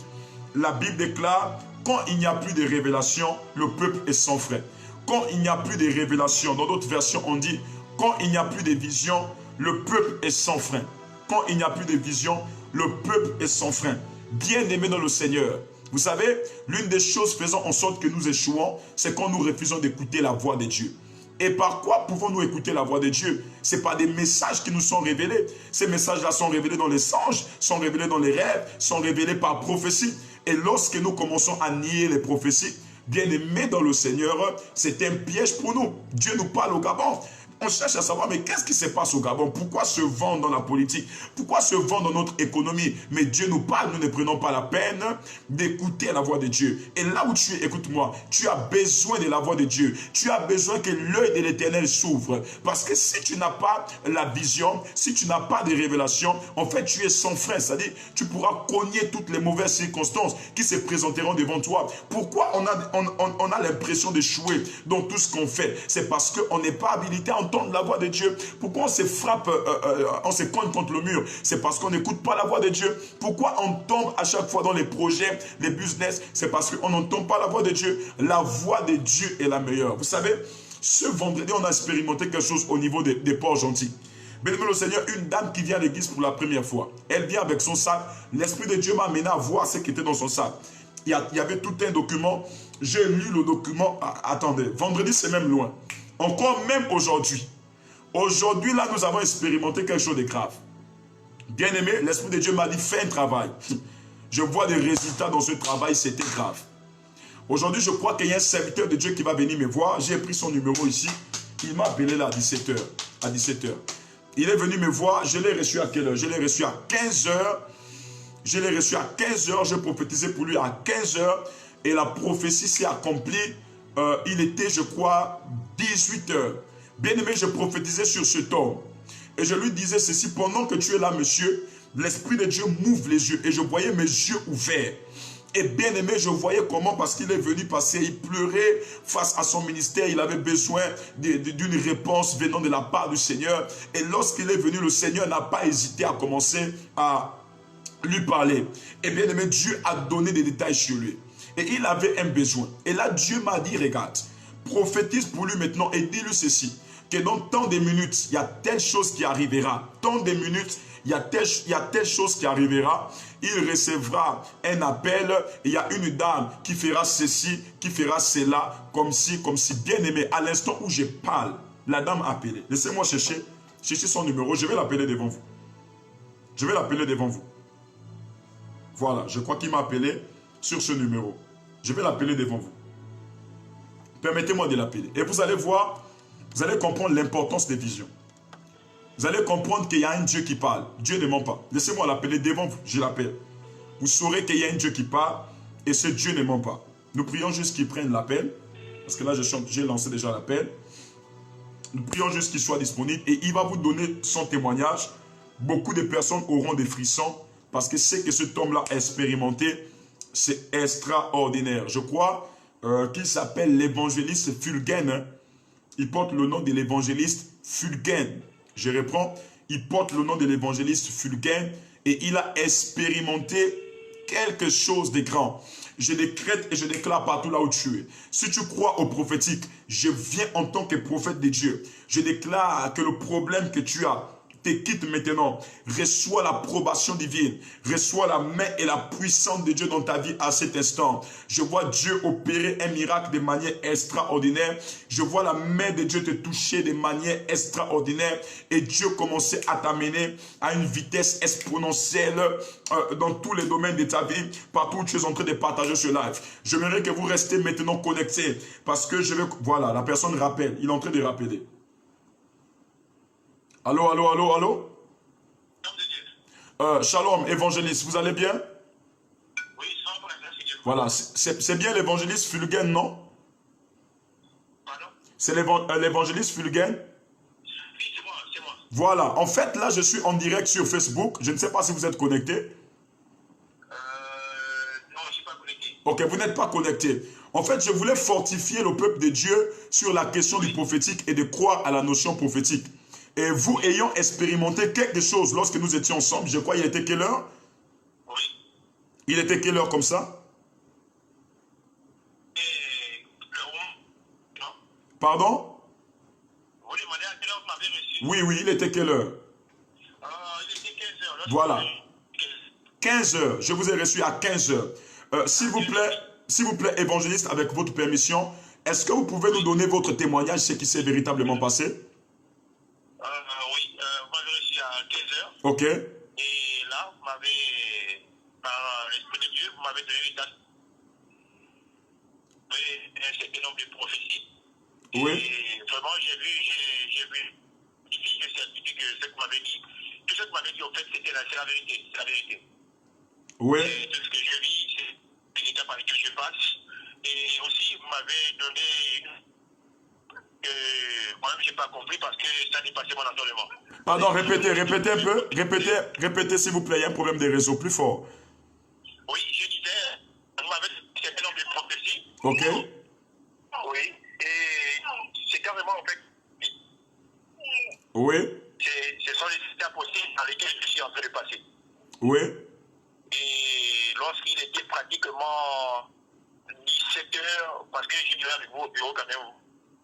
La Bible déclare, quand il n'y a plus de révélation, le peuple est sans frein. Quand il n'y a plus de révélation, dans d'autres versions on dit, quand il n'y a plus de vision, le peuple est sans frein. Quand il n'y a plus de vision, le peuple est sans frein. Bien aimé dans le Seigneur. Vous savez, l'une des choses faisant en sorte que nous échouons, c'est quand nous refusons d'écouter la voix de Dieu. Et par quoi pouvons-nous écouter la voix de Dieu? Ce n'est pas des messages qui nous sont révélés. Ces messages-là sont révélés dans les songes, sont révélés dans les rêves, sont révélés par prophétie. Et lorsque nous commençons à nier les prophéties, bien aimés dans le Seigneur, c'est un piège pour nous. Dieu nous parle au Gabon. On cherche à savoir, mais qu'est-ce qui se passe au Gabon? Pourquoi se vendre dans la politique? Pourquoi se vendre dans notre économie? Mais Dieu nous parle, nous ne prenons pas la peine d'écouter la voix de Dieu. Et là où tu es, écoute-moi, tu as besoin de la voix de Dieu. Tu as besoin que l'œil de l'Éternel s'ouvre. Parce que si tu n'as pas la vision, si tu n'as pas de révélation, en fait, tu es sans frein. C'est-à-dire, tu pourras cogner toutes les mauvaises circonstances qui se présenteront devant toi. Pourquoi on a l'impression d'échouer dans tout ce qu'on fait? C'est parce qu'on n'est pas habilité à entendre la voix de Dieu. Pourquoi on se frappe, on se cogne contre le mur? C'est parce qu'on n'écoute pas la voix de Dieu. Pourquoi on tombe à chaque fois dans les projets, les business? C'est parce qu'on n'entend pas la voix de Dieu. La voix de Dieu est la meilleure. Vous savez, ce vendredi, on a expérimenté quelque chose au niveau des ports gentils. Bénémoine le Seigneur, une dame qui vient à l'église pour la première fois. Elle vient avec son sac. L'Esprit de Dieu m'a amené à voir ce qui était dans son sac. Il y avait tout un document. J'ai lu le document. Attendez, vendredi, c'est même loin. Encore même aujourd'hui. Aujourd'hui, là, nous avons expérimenté quelque chose de grave. Bien aimé, l'Esprit de Dieu m'a dit, fais un travail. Je vois des résultats dans ce travail, c'était grave. Aujourd'hui, je crois qu'il y a un serviteur de Dieu qui va venir me voir. J'ai pris son numéro ici. Il m'a appelé là à 17h. À 17h. Il est venu me voir. Je l'ai reçu à quelle heure? Je l'ai reçu à 15h. Je l'ai reçu à 15h. Je prophétisais pour lui à 15h. Et la prophétie s'est accomplie. Il était, je crois, 18h. Bien aimé, je prophétisais sur cet homme. Et je lui disais ceci, pendant que tu es là, monsieur, l'Esprit de Dieu m'ouvre les yeux. Et je voyais mes yeux ouverts. Et bien aimé, je voyais comment, parce qu'il est venu passer, il pleurait face à son ministère. Il avait besoin d'une réponse venant de la part du Seigneur. Et lorsqu'il est venu, le Seigneur n'a pas hésité à commencer à lui parler. Et bien aimé, Dieu a donné des détails sur lui. Et il avait un besoin. Et là, Dieu m'a dit, regarde, prophétise pour lui maintenant et dis-lui ceci. que dans tant de minutes, il y a telle chose qui arrivera. Tant de minutes, il y a telle chose qui arrivera. Il recevra un appel. Il y a une dame qui fera ceci, qui fera cela, comme si, bien aimé. À l'instant où je parle, la dame a appelé. Laissez-moi chercher son numéro. Je vais l'appeler devant vous. Je vais l'appeler devant vous. Voilà, je crois qu'il m'a appelé sur ce numéro. Je vais l'appeler devant vous. Permettez-moi de l'appeler. Et vous allez voir, vous allez comprendre l'importance des visions. Vous allez comprendre qu'il y a un Dieu qui parle. Dieu ne ment pas. Laissez-moi l'appeler devant vous. Je l'appelle. Vous saurez qu'il y a un Dieu qui parle et ce Dieu ne ment pas. Nous prions juste qu'il prenne l'appel. Parce que là, j'ai lancé déjà l'appel. Nous prions juste qu'il soit disponible et il va vous donner son témoignage. Beaucoup de personnes auront des frissons parce que ce que cet homme-là a expérimenté, c'est extraordinaire. Je crois qu'il s'appelle l'évangéliste Fulgen. Hein. Il porte le nom de l'évangéliste Fulgen. Je reprends. Il porte le nom de l'évangéliste Fulgen et il a expérimenté quelque chose de grand. Je décrète et je déclare partout là où tu es. Si tu crois au prophétique, je viens en tant que prophète de Dieu. Je déclare que le problème que tu as te quitte maintenant. Reçois l'approbation divine. Reçois la main et la puissance de Dieu dans ta vie à cet instant. Je vois Dieu opérer un miracle de manière extraordinaire. Je vois la main de Dieu te toucher de manière extraordinaire. Et Dieu commencer à t'amener à une vitesse exponentielle dans tous les domaines de ta vie, partout où tu es en train de partager ce live. J'aimerais que vous restez maintenant connectés parce que je vais... Voilà, la personne rappelle. Il est en train de rappeler. Allô, allô, allô, allô? Shalom, évangéliste, vous allez bien? Oui, sans problème, merci. Voilà, c'est bien l'évangéliste Fulgen, non? Pardon? C'est l'évangéliste Fulgen? Oui, c'est moi, c'est moi. Voilà, en fait, là, je suis en direct sur Facebook. Je ne sais pas si vous êtes connecté. Non, je ne suis pas connecté. Ok, vous n'êtes pas connecté. En fait, je voulais fortifier le peuple de Dieu sur la question du prophétique et de croire à la notion prophétique. Et vous ayant expérimenté quelque chose lorsque nous étions ensemble, je crois, il était quelle heure? Oui. Il était quelle heure comme ça? Et le room, non? Pardon? Vous demandez à quelle heure vous m'avez reçu? Oui, oui, il était quelle heure? Il était 15 heures. Voilà. 15 heures. Je vous ai reçu à 15 heures. S'il vous plaît, évangéliste, avec votre permission, est-ce que vous pouvez nous donner votre témoignage, ce qui s'est véritablement passé? Oui, vous m'avez reçu à 15 heures. Ok. Et là, vous m'avez, par l'Esprit de Dieu, vous m'avez donné une date. Un certain nombre de prophéties. Oui. Et vraiment, j'ai vu, je certifie que ce que vous m'avez dit, tout ce que vous m'avez dit, en fait, c'est la vérité. C'est la vérité. Oui. Et tout ce que je vis, c'est l'étape par laquelle je passe. Et aussi, vous m'avez donné moi-même, je n'ai pas compris parce que ça dépassait mon entendement. Pardon, répétez un peu. Répétez s'il vous plaît, il y a un problème de réseau, plus fort. Oui, je disais, vous m'avez dit un certain nombre de prophéties. Ok. Oui, et c'est carrément en fait. Oui. Ce sont les étapes aussi dans lesquelles je suis en train de passer. Oui. Et lorsqu'il était pratiquement 17 heures, parce que je dirais avec vous au bureau quand même.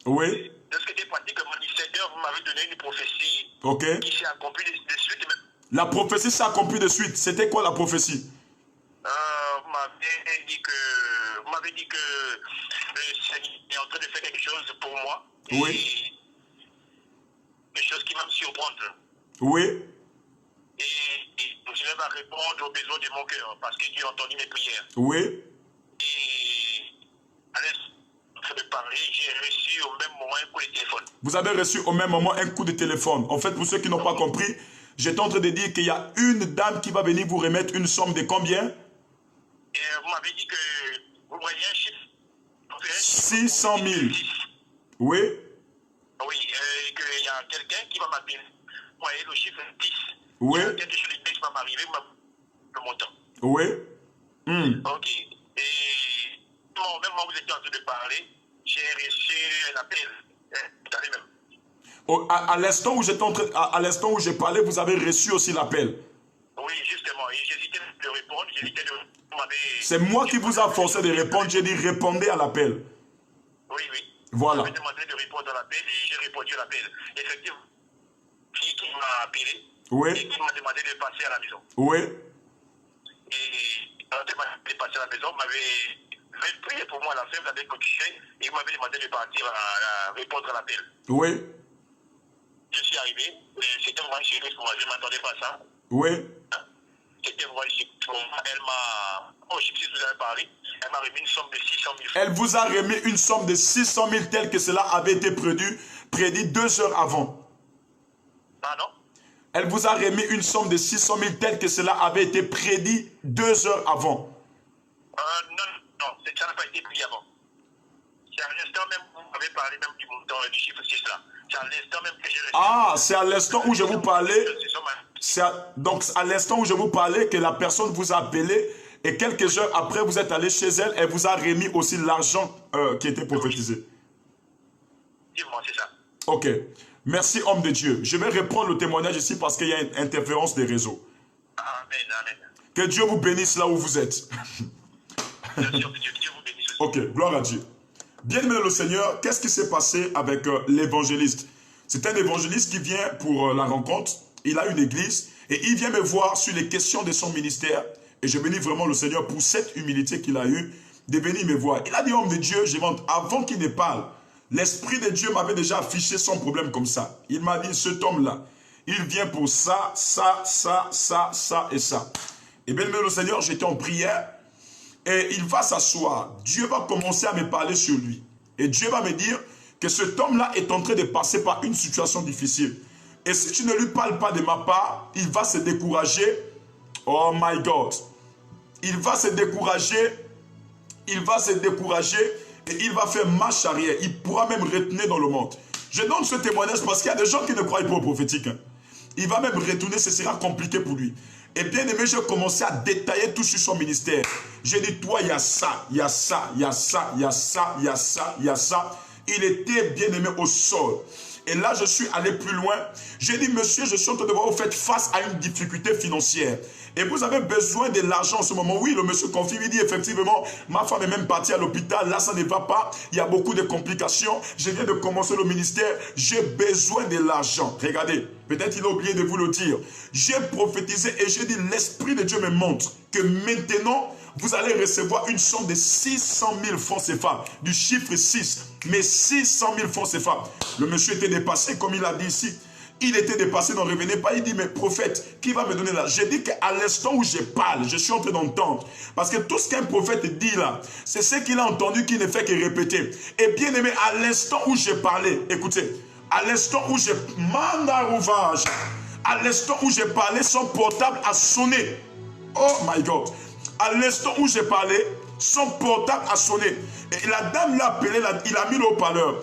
Oui. Lorsqu'il était pratiquement 17 heures, vous m'avez donné une prophétie qui s'est accomplie de suite. La prophétie s'est accomplie de suite. C'était quoi la prophétie? Vous m'avez dit que le Seigneur est en train de faire quelque chose pour moi. Oui. Quelque chose qui va me surprendre. Oui. Et le Seigneur va répondre aux besoins de mon cœur parce que Dieu a entendu mes prières. Oui. Et à l'instant de parler, j'ai reçu au même moment un coup de téléphone. Vous avez reçu au même moment un coup de téléphone. En fait, pour ceux qui n'ont pas compris, j'étais en train de dire qu'il y a une dame qui va venir vous remettre une somme de combien? Et vous m'avez dit que vous voyez un chiffre. 600 000. Oui. Oui, et qu'il y a quelqu'un qui va m'appeler. Vous voyez le chiffre 10. Oui. Il y a quelque chose qui va m'arriver, le montant. Oui. Ok. Et au même moment où vous étiez en train de parler, j'ai reçu un appel. Même. À l'instant où j'ai parlé, vous avez reçu aussi l'appel. Oui, justement. Et j'hésitais de répondre. C'est moi qui vous a forcé de répondre. J'ai dit répondez à l'appel. Oui, oui. Voilà. Je m'avais demandé de répondre à l'appel et j'ai répondu à l'appel. Effectivement, qui m'a appelé Oui. et qui m'a demandé de passer à la maison. Oui. Et quand il m'a demandé de passer à la maison, m'avait prié pour moi à la fin, vous avez cotisé et il m'avait demandé de partir à répondre à l'appel. Oui. Je suis arrivé, c'était vraiment sérieux pour moi, je ne m'attendais pas à ça. Oui. C'était vraiment sérieux pour moi. Elle m'a, oh, je sais si vous avez parlé, elle m'a remis une somme de 600 000 francs. Elle vous a remis une somme de 600 000 tel que cela avait été prédit 2 heures avant. Pardon? Elle vous a remis une somme de 600 000 tel que cela avait été prédit 2 heures avant. Non, ça n'a pas été pris avant. C'est à l'instant même où vous m'avez parlé même du montant du chiffre 6 là. C'est à l'instant même que j'ai reçu. Ah, c'est à l'instant où je vous parlais. Donc, à l'instant où je vous parlais que la personne vous a appelé et quelques heures après, vous êtes allé chez elle et vous a remis aussi l'argent qui était prophétisé. Effectivement, c'est ça. Ok. Merci, homme de Dieu. Je vais reprendre le témoignage ici parce qu'il y a une interférence des réseaux. Amen, amen. Que Dieu vous bénisse là où vous êtes. Bien sûr, que Dieu vous bénisse aussi. Ok, gloire à Dieu. Bien-aimé le Seigneur, qu'est-ce qui s'est passé avec l'évangéliste? C'est un évangéliste qui vient pour la rencontre. Il a une église et il vient me voir sur les questions de son ministère. Et je bénis vraiment le Seigneur pour cette humilité qu'il a eue de venir me voir. Il a dit, homme de Dieu, avant qu'il ne parle, l'Esprit de Dieu m'avait déjà affiché son problème comme ça. Il m'a dit, cet homme-là, il vient pour ça, ça, ça, ça, ça et ça. Et bien, le Seigneur, j'étais en prière et il va s'asseoir. Dieu va commencer à me parler sur lui. Et Dieu va me dire que cet homme-là est en train de passer par une situation difficile. Et si tu ne lui parles pas de ma part, il va se décourager. Oh my God. Il va se décourager. Il va se décourager. Et il va faire marche arrière. Il pourra même retourner dans le monde. Je donne ce témoignage parce qu'il y a des gens qui ne croient pas au prophétique. Il va même retourner, ce sera compliqué pour lui. Et bien aimé, j'ai commencé à détailler tout sur son ministère. J'ai dit, toi, il y a ça, il y a ça, il y a ça, il y a ça, il y a ça, il y a ça. Il était bien aimé au sol. Et là, je suis allé plus loin. J'ai dit, monsieur, je suis en train de voir, vous faites face à une difficulté financière. Et vous avez besoin de l'argent en ce moment. Oui, le monsieur confirme, il dit effectivement, ma femme est même partie à l'hôpital. Là, ça ne va pas. Il y a beaucoup de complications. Je viens de commencer le ministère. J'ai besoin de l'argent. Regardez, peut-être il a oublié de vous le dire. J'ai prophétisé et j'ai dit, l'Esprit de Dieu me montre que maintenant, vous allez recevoir une somme de 600 000 francs CFA, du chiffre 6, mais 600 000 francs CFA. Le monsieur était dépassé, comme il a dit ici. Il était dépassé, n'en revenait pas. Il dit, mais prophète, qui va me donner là? J'ai dit qu'à l'instant où je parle, je suis en train d'entendre. Parce que tout ce qu'un prophète dit là, c'est ce qu'il a entendu qui ne fait que répéter. Et bien aimé, à l'instant où j'ai parlé, écoutez, à l'instant où j'ai à l'instant où j'ai parlé, son portable a sonné. Oh my God. À l'instant où j'ai parlé, son portable a sonné. Et la dame l'a appelé, il a mis le haut-parleur.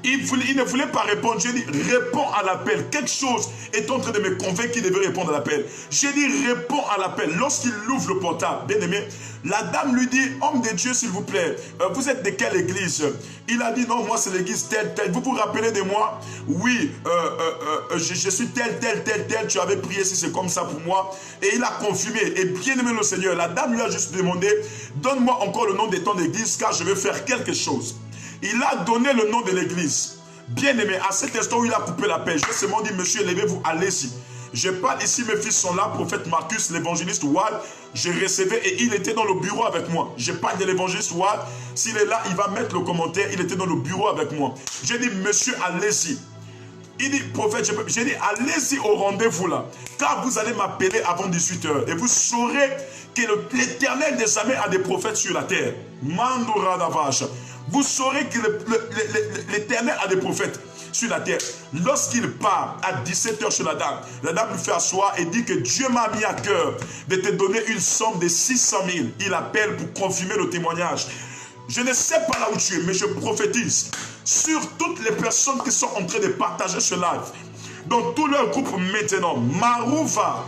Il ne voulait pas répondre. J'ai dit, réponds à l'appel. Quelque chose est en train de me convaincre qu'il devait répondre à l'appel. J'ai dit, réponds à l'appel. Lorsqu'il ouvre le portable, bien aimé, la dame lui dit, homme de Dieu, s'il vous plaît, vous êtes de quelle église? Il a dit, non, moi c'est l'église telle, telle. Vous vous rappelez de moi? Oui, je suis telle, telle, telle, telle. Tu avais prié si c'est comme ça pour moi. Et il a confirmé. Et bien aimé le Seigneur, la dame lui a juste demandé, donne-moi encore le nom de ton église car je veux faire quelque chose. Il a donné le nom de l'église. Bien aimé, à cet instant où il a coupé la paix, je seulement dit, monsieur, levez-vous, allez-y. Je parle ici, mes fils sont là, prophète Marcus, l'évangéliste Wad, je recevais et il était dans le bureau avec moi. Je parle de l'évangéliste Wad, s'il est là, il va mettre le commentaire, il était dans le bureau avec moi. J'ai dit, monsieur, allez-y. Il dit, prophète, j'ai dit, allez-y au rendez-vous là, car vous allez m'appeler avant 18h et vous saurez que l'Éternel des armées a des prophètes sur la terre. Mandoura Davache. Vous saurez que l'Éternel a des prophètes sur la terre. Lorsqu'il part à 17h chez la dame lui fait asseoir et dit que Dieu m'a mis à cœur de te donner une somme de 600 000. Il appelle pour confirmer le témoignage. Je ne sais pas là où tu es, mais je prophétise sur toutes les personnes qui sont en train de partager ce live. Dans tout leur groupe maintenant, Marouva,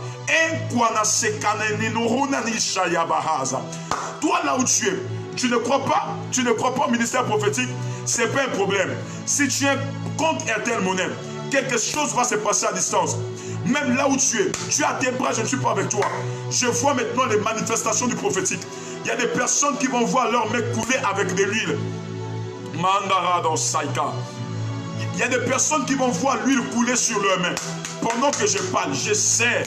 toi là où tu es, tu ne crois pas au ministère prophétique, ce n'est pas un problème. Si tu es contre Airtel Money, quelque chose va se passer à distance. Même là où tu as tes bras, je ne suis pas avec toi. Je vois maintenant les manifestations du prophétique. Il y a des personnes qui vont voir leur mec couler avec de l'huile. Mandara dans Saïka. Il y a des personnes qui vont voir l'huile couler sur leurs mains. Pendant que je parle, je sais,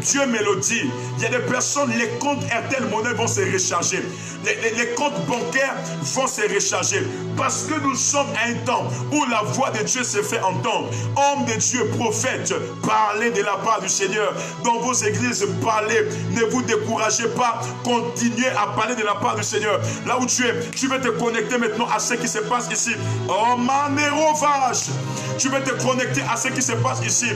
Dieu me le dit. Il y a des personnes, les comptes RTL Monnaie vont se recharger. Les comptes bancaires vont se recharger. Parce que nous sommes à un temps où la voix de Dieu se fait entendre. Homme de Dieu, prophète, parlez de la part du Seigneur. Dans vos églises, parlez. Ne vous découragez pas. Continuez à parler de la part du Seigneur. Là où tu es, tu veux te connecter maintenant à ce qui se passe ici. Oh, manérovage. Tu veux te connecter à ce qui se passe ici.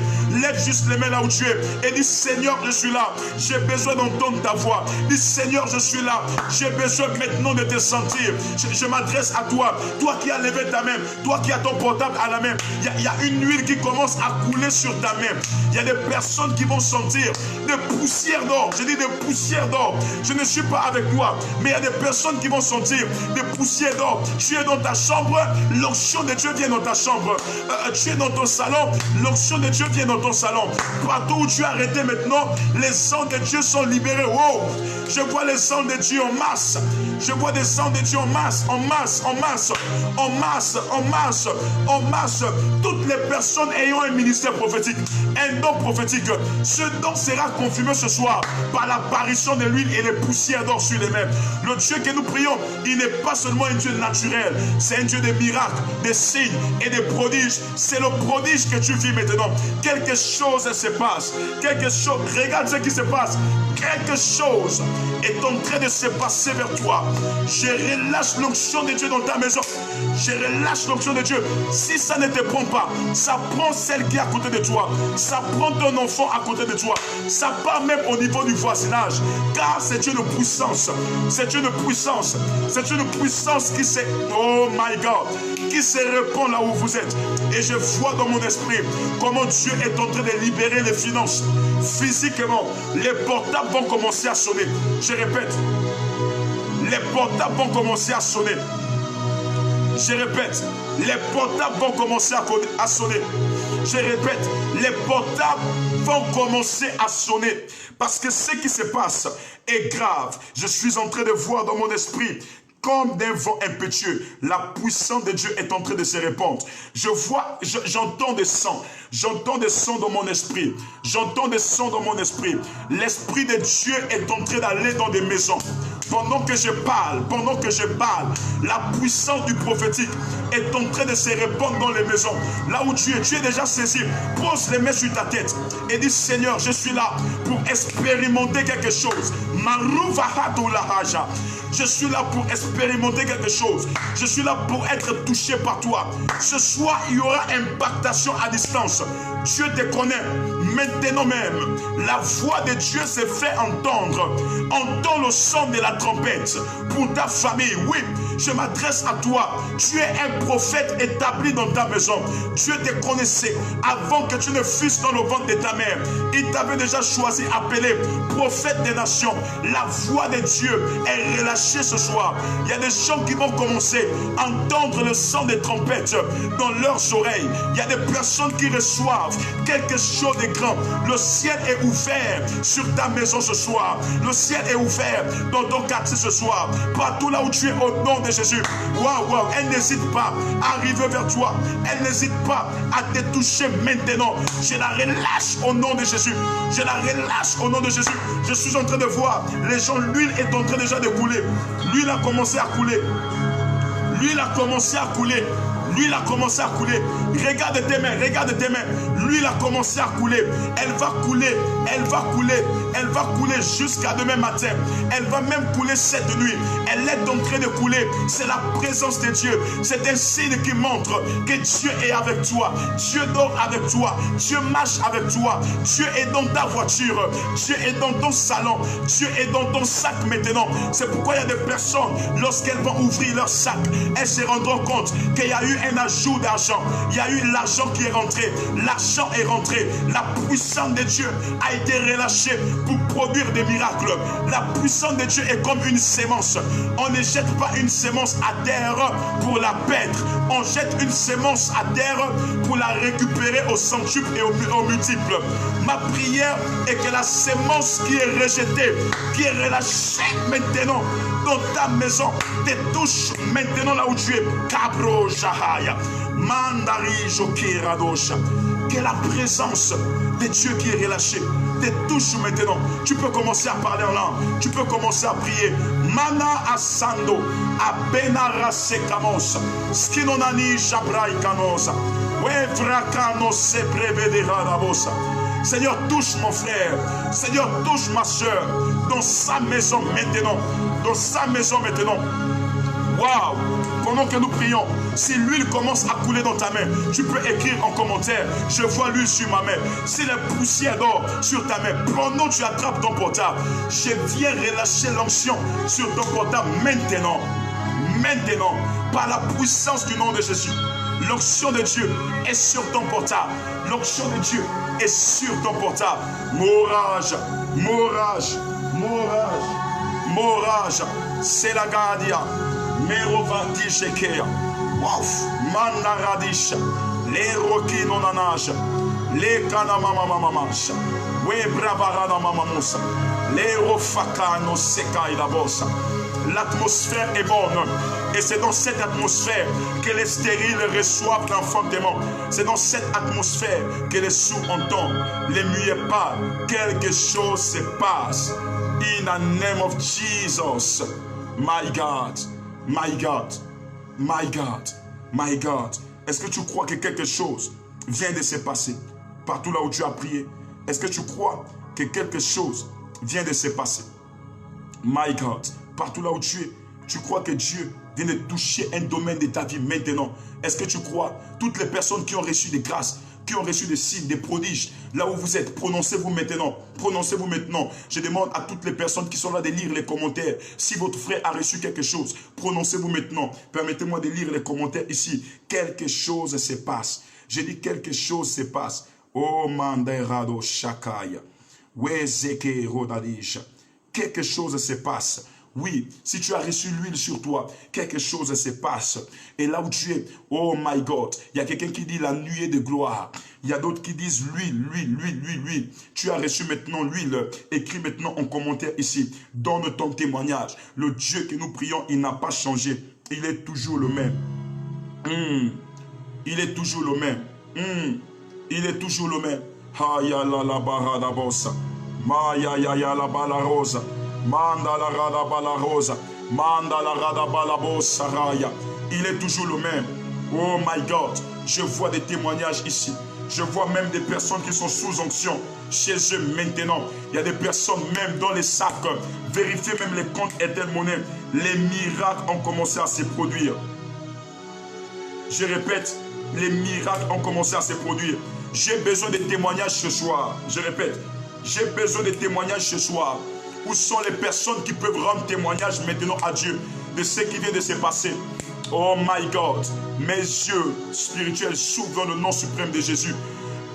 Lève juste les mains là où tu es et dis Seigneur, je suis là. J'ai besoin d'entendre ta voix. Dis Seigneur, je suis là. J'ai besoin maintenant de te sentir. Je m'adresse à toi. Toi qui as levé ta main. Toi qui as ton portable à la main. Il y a une huile qui commence à couler sur ta main. Il y a des personnes qui vont sentir des poussières d'or. Je dis des poussières d'or. Je ne suis pas avec toi. Mais il y a des personnes qui vont sentir des poussières d'or. Tu es dans ta chambre. L'onction de Dieu vient dans ta chambre. Tu es dans ton salon. L'onction de Dieu vient dans ton salon. Partout où tu es arrêté maintenant, les anges de Dieu sont libérés. Wow. Je vois les anges de Dieu en masse. Je vois des anges de Dieu en masse, en masse, en masse, en masse, en masse, en masse. Toutes les personnes ayant un ministère prophétique, un don prophétique, ce don sera confirmé ce soir par l'apparition de l'huile et les poussières d'or sur les mains. Le Dieu que nous prions, il n'est pas seulement un Dieu naturel, c'est un Dieu de miracles, des signes et des prodiges. C'est le prodige que tu vis maintenant. Quelque chose se passe. Quelque chose, regarde ce qui se passe. Quelque chose est en train de se passer vers toi. Je relâche l'onction de Dieu dans ta maison. Je relâche l'onction de Dieu. Si ça ne te prend pas, ça prend celle qui est à côté de toi. Ça prend ton enfant à côté de toi. Ça part même au niveau du voisinage. Car c'est une puissance. C'est une puissance. C'est une puissance qui se... Oh my God. Qui se répand là où vous êtes. Et je vois dans mon esprit comment Dieu est en train de libérer les finances. Physiquement, les portables vont commencer à sonner. Je répète, les portables vont commencer à sonner. Je répète, les portables vont commencer à sonner. Je répète, les portables vont commencer à sonner. Parce que ce qui se passe est grave. Je suis en train de voir dans mon esprit comme d'un vent impétueux, la puissance de Dieu est en train de se répandre. Je vois, j'entends des sons. J'entends des sons dans mon esprit. J'entends des sons dans mon esprit. L'Esprit de Dieu est en train d'aller dans des maisons. Pendant que je parle, la puissance du prophétique est en train de se répandre dans les maisons. Là où tu es déjà saisi. Pose les mains sur ta tête et dis Seigneur, je suis là pour expérimenter quelque chose. Je suis là pour expérimenter quelque chose. Je suis là pour être touché par toi. Ce soir, il y aura impactation à distance. Dieu te connaît. Maintenant même, la voix de Dieu se fait entendre. Entends le son de la trompette pour ta famille. Oui, je m'adresse à toi. Tu es un prophète établi dans ta maison. Dieu te connaissait avant que tu ne fusses dans le ventre de ta mère. Il t'avait déjà choisi, appelé prophète des nations. La voix de Dieu est relâchée ce soir. Il y a des gens qui vont commencer à entendre le son des trompettes dans leurs oreilles. Il y a des personnes qui reçoivent quelque chose de grand. Le ciel est ouvert sur ta maison ce soir. Le ciel est ouvert dans ton quartier ce soir. Partout là où tu es, au nom de Jésus. Waouh, elle n'hésite pas à arriver vers toi. Elle n'hésite pas à te toucher maintenant. Je la relâche au nom de Jésus. Je la relâche au nom de Jésus. Je suis en train de voir les gens, l'huile est en train déjà de couler. L'huile a commencé à couler. L'huile a commencé à couler. L'huile a commencé à couler. Regarde tes mains, regarde tes mains. L'huile a commencé à couler. Elle va couler, elle va couler, elle va couler jusqu'à demain matin. Elle va même couler cette nuit. Elle est en train de couler. C'est la présence de Dieu. C'est un signe qui montre que Dieu est avec toi. Dieu dort avec toi. Dieu marche avec toi. Dieu est dans ta voiture. Dieu est dans ton salon. Dieu est dans ton sac maintenant. C'est pourquoi il y a des personnes, lorsqu'elles vont ouvrir leur sac, elles se rendront compte qu'il y a eu un ajout d'argent. Il y a eu l'argent qui est rentré. L'argent est rentré. La puissance de Dieu a été relâchée pour produire des miracles. La puissance de Dieu est comme une sémence. On ne jette pas une sémence à terre pour la perdre. On jette une sémence à terre pour la récupérer au centuple et au multiple. Ma prière est que la sémence qui est rejetée, qui est relâchée maintenant dans ta maison, te touche maintenant là où tu es. Cabro Jahaya, Mandari Jokera Dosha. Que la présence de Dieu qui est relâchée te touche maintenant. Tu peux commencer à parler en langue. Tu peux commencer à prier. Mana Asando, Abenara Sekamos, Skinonani Shabrai Kanosa, Wevrakano se prevedera Rabosa. Seigneur, touche mon frère. Seigneur, touche ma soeur. Dans sa maison maintenant. Dans sa maison maintenant. Waouh! Pendant que nous prions, si l'huile commence à couler dans ta main, tu peux écrire en commentaire, je vois l'huile sur ma main. Si la poussière d'or sur ta main, pendant que tu attrapes ton portable, je viens relâcher l'onction sur ton portable maintenant. Maintenant, par la puissance du nom de Jésus. L'onction de Dieu est sur ton portable. L'onction de Dieu est sur ton portable. Morage, morage, morage, morage. C'est la gardia. Merovati Shekea. Waf. Mandaradisha. Les roki nonanage. Les kanamamamamash. We brabarana mamamusa. Les rofaka no sekai la bossa. L'atmosphère est bonne. Et c'est dans cette atmosphère que les stériles reçoivent l'enfantement. C'est dans cette atmosphère que les sourds entendent. Les muets parlent. Quelque chose se passe. In the name of Jesus. My God. My God. My God. My God. Est-ce que tu crois que quelque chose vient de se passer partout là où tu as prié? Est-ce que tu crois que quelque chose vient de se passer? My God. Partout là où tu es, tu crois que Dieu vient de toucher un domaine de ta vie maintenant. Est-ce que tu crois? Toutes les personnes qui ont reçu des grâces, qui ont reçu des signes, des prodiges, là où vous êtes, prononcez-vous maintenant. Prononcez-vous maintenant. Je demande à toutes les personnes qui sont là de lire les commentaires. Si votre frère a reçu quelque chose, prononcez-vous maintenant. Permettez-moi de lire les commentaires ici. Quelque chose se passe. Je dis quelque chose se passe. Oh Manderado Shakaya. Wezeke Rodadisha. Quelque chose se passe. Oui, si tu as reçu l'huile sur toi, quelque chose se passe. Et là où tu es, oh my God, il y a quelqu'un qui dit la nuée de gloire. Il y a d'autres qui disent l'huile, l'huile, l'huile, l'huile, l'huile. Tu as reçu maintenant l'huile. Écris maintenant en commentaire ici. Donne ton témoignage. Le Dieu que nous prions, il n'a pas changé. Il est toujours le même. Il est toujours le même. Il est toujours le même. Haya la la barada bossa. Maya ya ya la bala rosa. Manda la rada bala rosa. Manda la rada bala bossa raya. Il est toujours le même. Oh my God. Je vois des témoignages ici. Je vois même des personnes qui sont sous onction chez eux maintenant. Il y a des personnes même dans les sacs. Vérifiez même les comptes Airtel Money. Les miracles ont commencé à se produire. Je répète, les miracles ont commencé à se produire. J'ai besoin de témoignages ce soir. Je répète, j'ai besoin de témoignages ce soir. Où sont les personnes qui peuvent rendre témoignage maintenant à Dieu de ce qui vient de se passer? Oh my God, mes yeux spirituels s'ouvrent dans le nom suprême de Jésus.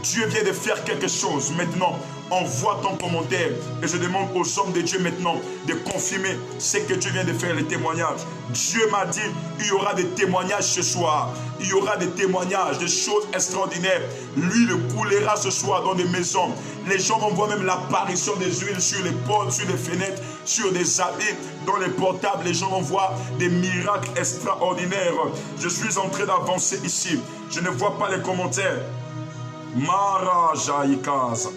Dieu vient de faire quelque chose maintenant. Envoie ton commentaire et je demande aux hommes de Dieu maintenant de confirmer ce que Dieu vient de faire, les témoignages. Dieu m'a dit, il y aura des témoignages ce soir. Il y aura des témoignages, des choses extraordinaires. L'huile coulera ce soir dans des maisons. Les gens vont voir même l'apparition des huiles sur les portes, sur les fenêtres, sur des habits, dans les portables. Les gens vont voir des miracles extraordinaires. Je suis en train d'avancer ici. Je ne vois pas les commentaires. Mara Jaïkaz.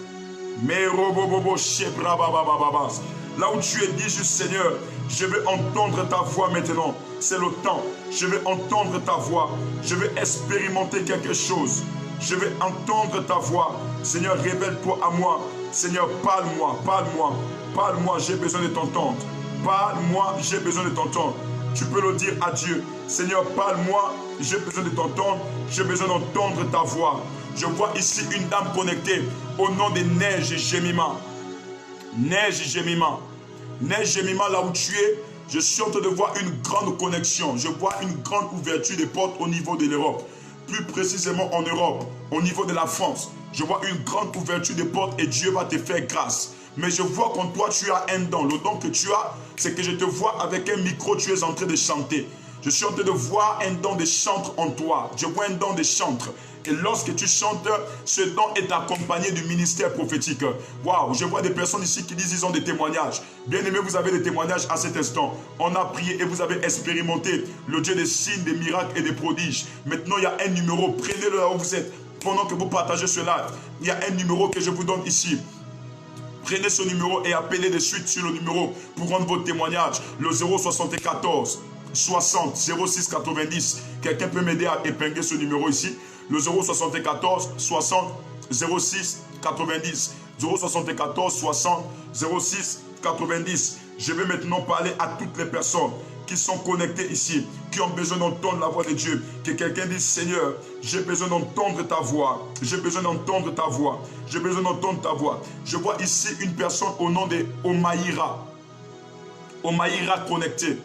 Là où tu es, dis juste Seigneur, je vais entendre ta voix maintenant. C'est le temps. Je vais entendre ta voix. Je vais expérimenter quelque chose. Je vais entendre ta voix. Seigneur, révèle-toi à moi. Seigneur, parle-moi, parle-moi. Parle-moi, j'ai besoin de t'entendre. Parle-moi, j'ai besoin de t'entendre. Tu peux le dire à Dieu. Seigneur, parle-moi, j'ai besoin de t'entendre. J'ai besoin d'entendre ta voix. Je vois ici une dame connectée au nom de Neige Jemima. Neige Jemima. Neige Jemima, là où tu es, je suis en train de voir une grande connexion. Je vois une grande ouverture des portes au niveau de l'Europe. Plus précisément en Europe, au niveau de la France. Je vois une grande ouverture des portes et Dieu va te faire grâce. Mais je vois qu'en toi, tu as un don. Le don que tu as, c'est que je te vois avec un micro, tu es en train de chanter. Je suis en train de voir un don de chantre en toi. Je vois un don de chantre. Et lorsque tu chantes, ce don est accompagné du ministère prophétique. Waouh, je vois des personnes ici qui disent qu'ils ont des témoignages. Bien aimé, vous avez des témoignages à cet instant. On a prié et vous avez expérimenté le Dieu des signes, des miracles et des prodiges. Maintenant, il y a un numéro. Prenez-le là où vous êtes. Pendant que vous partagez ce live, il y a un numéro que je vous donne ici. Prenez ce numéro et appelez de suite sur le numéro pour rendre votre témoignage. Le 074 60 06 90. Quelqu'un peut m'aider à épingler ce numéro ici. Le 074 60 06 90. 074 60 06 90. Je vais maintenant parler à toutes les personnes qui sont connectées ici, qui ont besoin d'entendre la voix de Dieu. Que quelqu'un dise, Seigneur, j'ai besoin d'entendre ta voix. J'ai besoin d'entendre ta voix. J'ai besoin d'entendre ta voix. Je vois ici une personne au nom de Omaïra. Omaïra connecté.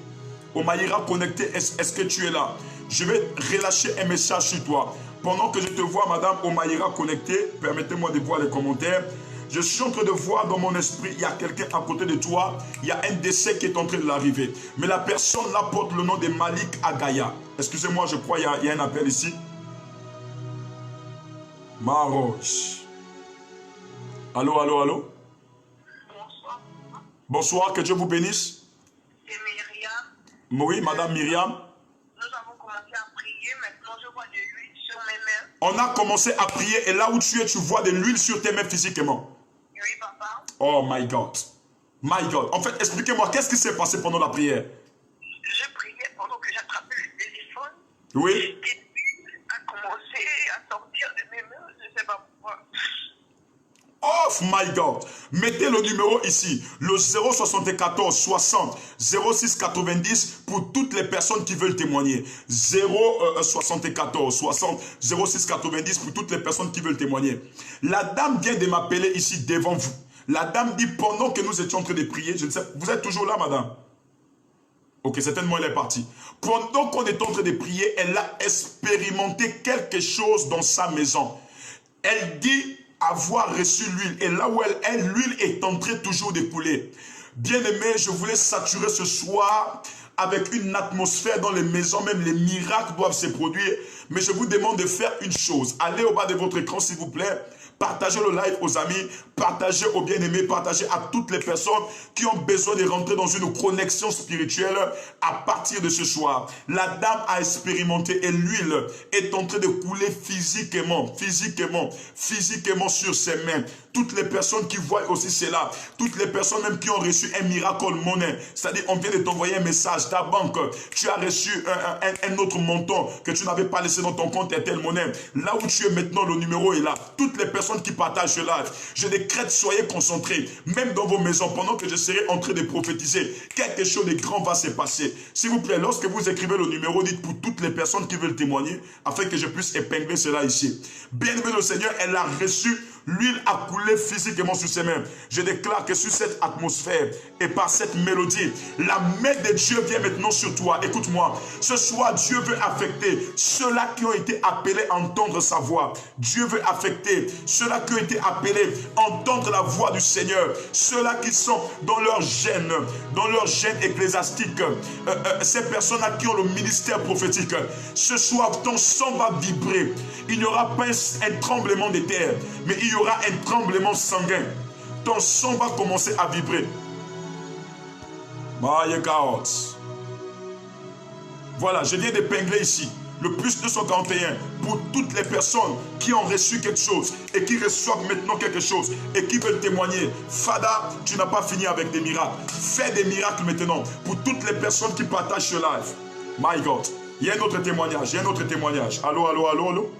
Omaïra connecté, est-ce que tu es là? Je vais relâcher un message sur toi. Pendant que je te vois, Madame Omaïra connectée, permettez-moi de voir les commentaires. Je suis en train de voir dans mon esprit, il y a quelqu'un à côté de toi, il y a un décès qui est en train de l'arriver. Mais la personne là porte le nom de Malik Agaya. Excusez-moi, je crois qu'il y a un appel ici. Maroche. Allô, allô, allô? Bonsoir. Bonsoir, que Dieu vous bénisse. C'est Myriam. Oui, Madame Myriam. Nous avons commencé à prier. Maintenant, je vois de l'huile sur mes mains. On a commencé à prier et là où tu es, tu vois de l'huile sur tes mains physiquement. Oui, papa. Oh my God. My God. En fait, expliquez-moi, qu'est-ce qui s'est passé pendant la prière? Je priais pendant que j'attrapais le téléphone. Oui. Et l'huile a commencé à sortir de mes mains. Je ne sais pas pourquoi. Oh my God. Mettez le numéro ici. Le 074 60 06 90 pour toutes les personnes qui veulent témoigner. 074 60 06 90 pour toutes les personnes qui veulent témoigner. La dame vient de m'appeler ici devant vous. La dame dit pendant que nous étions en train de prier, je ne sais, vous êtes toujours là, madame? Ok, certainement elle est partie. Pendant qu'on est en train de prier, elle a expérimenté quelque chose dans sa maison. Elle dit avoir reçu l'huile. Et là où elle est, l'huile est en train toujours de couler. Bien aimé, je voulais saturer ce soir avec une atmosphère dans les maisons, même les miracles doivent se produire. Mais je vous demande de faire une chose. Allez au bas de votre écran, s'il vous plaît. Partagez le live aux amis, partagez aux bien-aimés, partagez à toutes les personnes qui ont besoin de rentrer dans une connexion spirituelle à partir de ce soir. La dame a expérimenté et l'huile est en train de couler physiquement sur ses mains. Toutes les personnes qui voient aussi cela, toutes les personnes même qui ont reçu un miracle monnaie, c'est-à-dire on vient de t'envoyer un message, ta banque, tu as reçu un autre montant que tu n'avais pas laissé dans ton compte Airtel Monnaie. Là où tu es maintenant, le numéro est là. Toutes les personnes qui partagent ce live, je décrète, soyez concentrés, même dans vos maisons, pendant que je serai en train de prophétiser, quelque chose de grand va se passer. S'il vous plaît, lorsque vous écrivez le numéro, dites pour toutes les personnes qui veulent témoigner, afin que je puisse épingler cela ici. Bien-aimé le Seigneur, elle a reçu, l'huile a coulé physiquement sur ses mains. Je déclare que sur cette atmosphère et par cette mélodie, la main de Dieu vient maintenant sur toi. Écoute-moi, ce soir, Dieu veut affecter ceux-là qui ont été appelés à entendre sa voix. Dieu veut affecter ceux-là qui ont été appelés à entendre la voix du Seigneur. Ceux-là qui sont dans leur gène ecclésiastique. Ces personnes-là qui ont le ministère prophétique. Ce soir, ton sang va vibrer. Il n'y aura pas un tremblement de terre, mais il y aura un tremblement sanguin. Ton sang va commencer à vibrer. Voilà, je viens d'épingler ici le plus 241 pour toutes les personnes qui ont reçu quelque chose et qui reçoivent maintenant quelque chose et qui veulent témoigner. Fada, tu n'as pas fini avec des miracles. Fais des miracles maintenant pour toutes les personnes qui partagent ce live. My God. Il y a un autre témoignage. Allô, allô, allô, allô.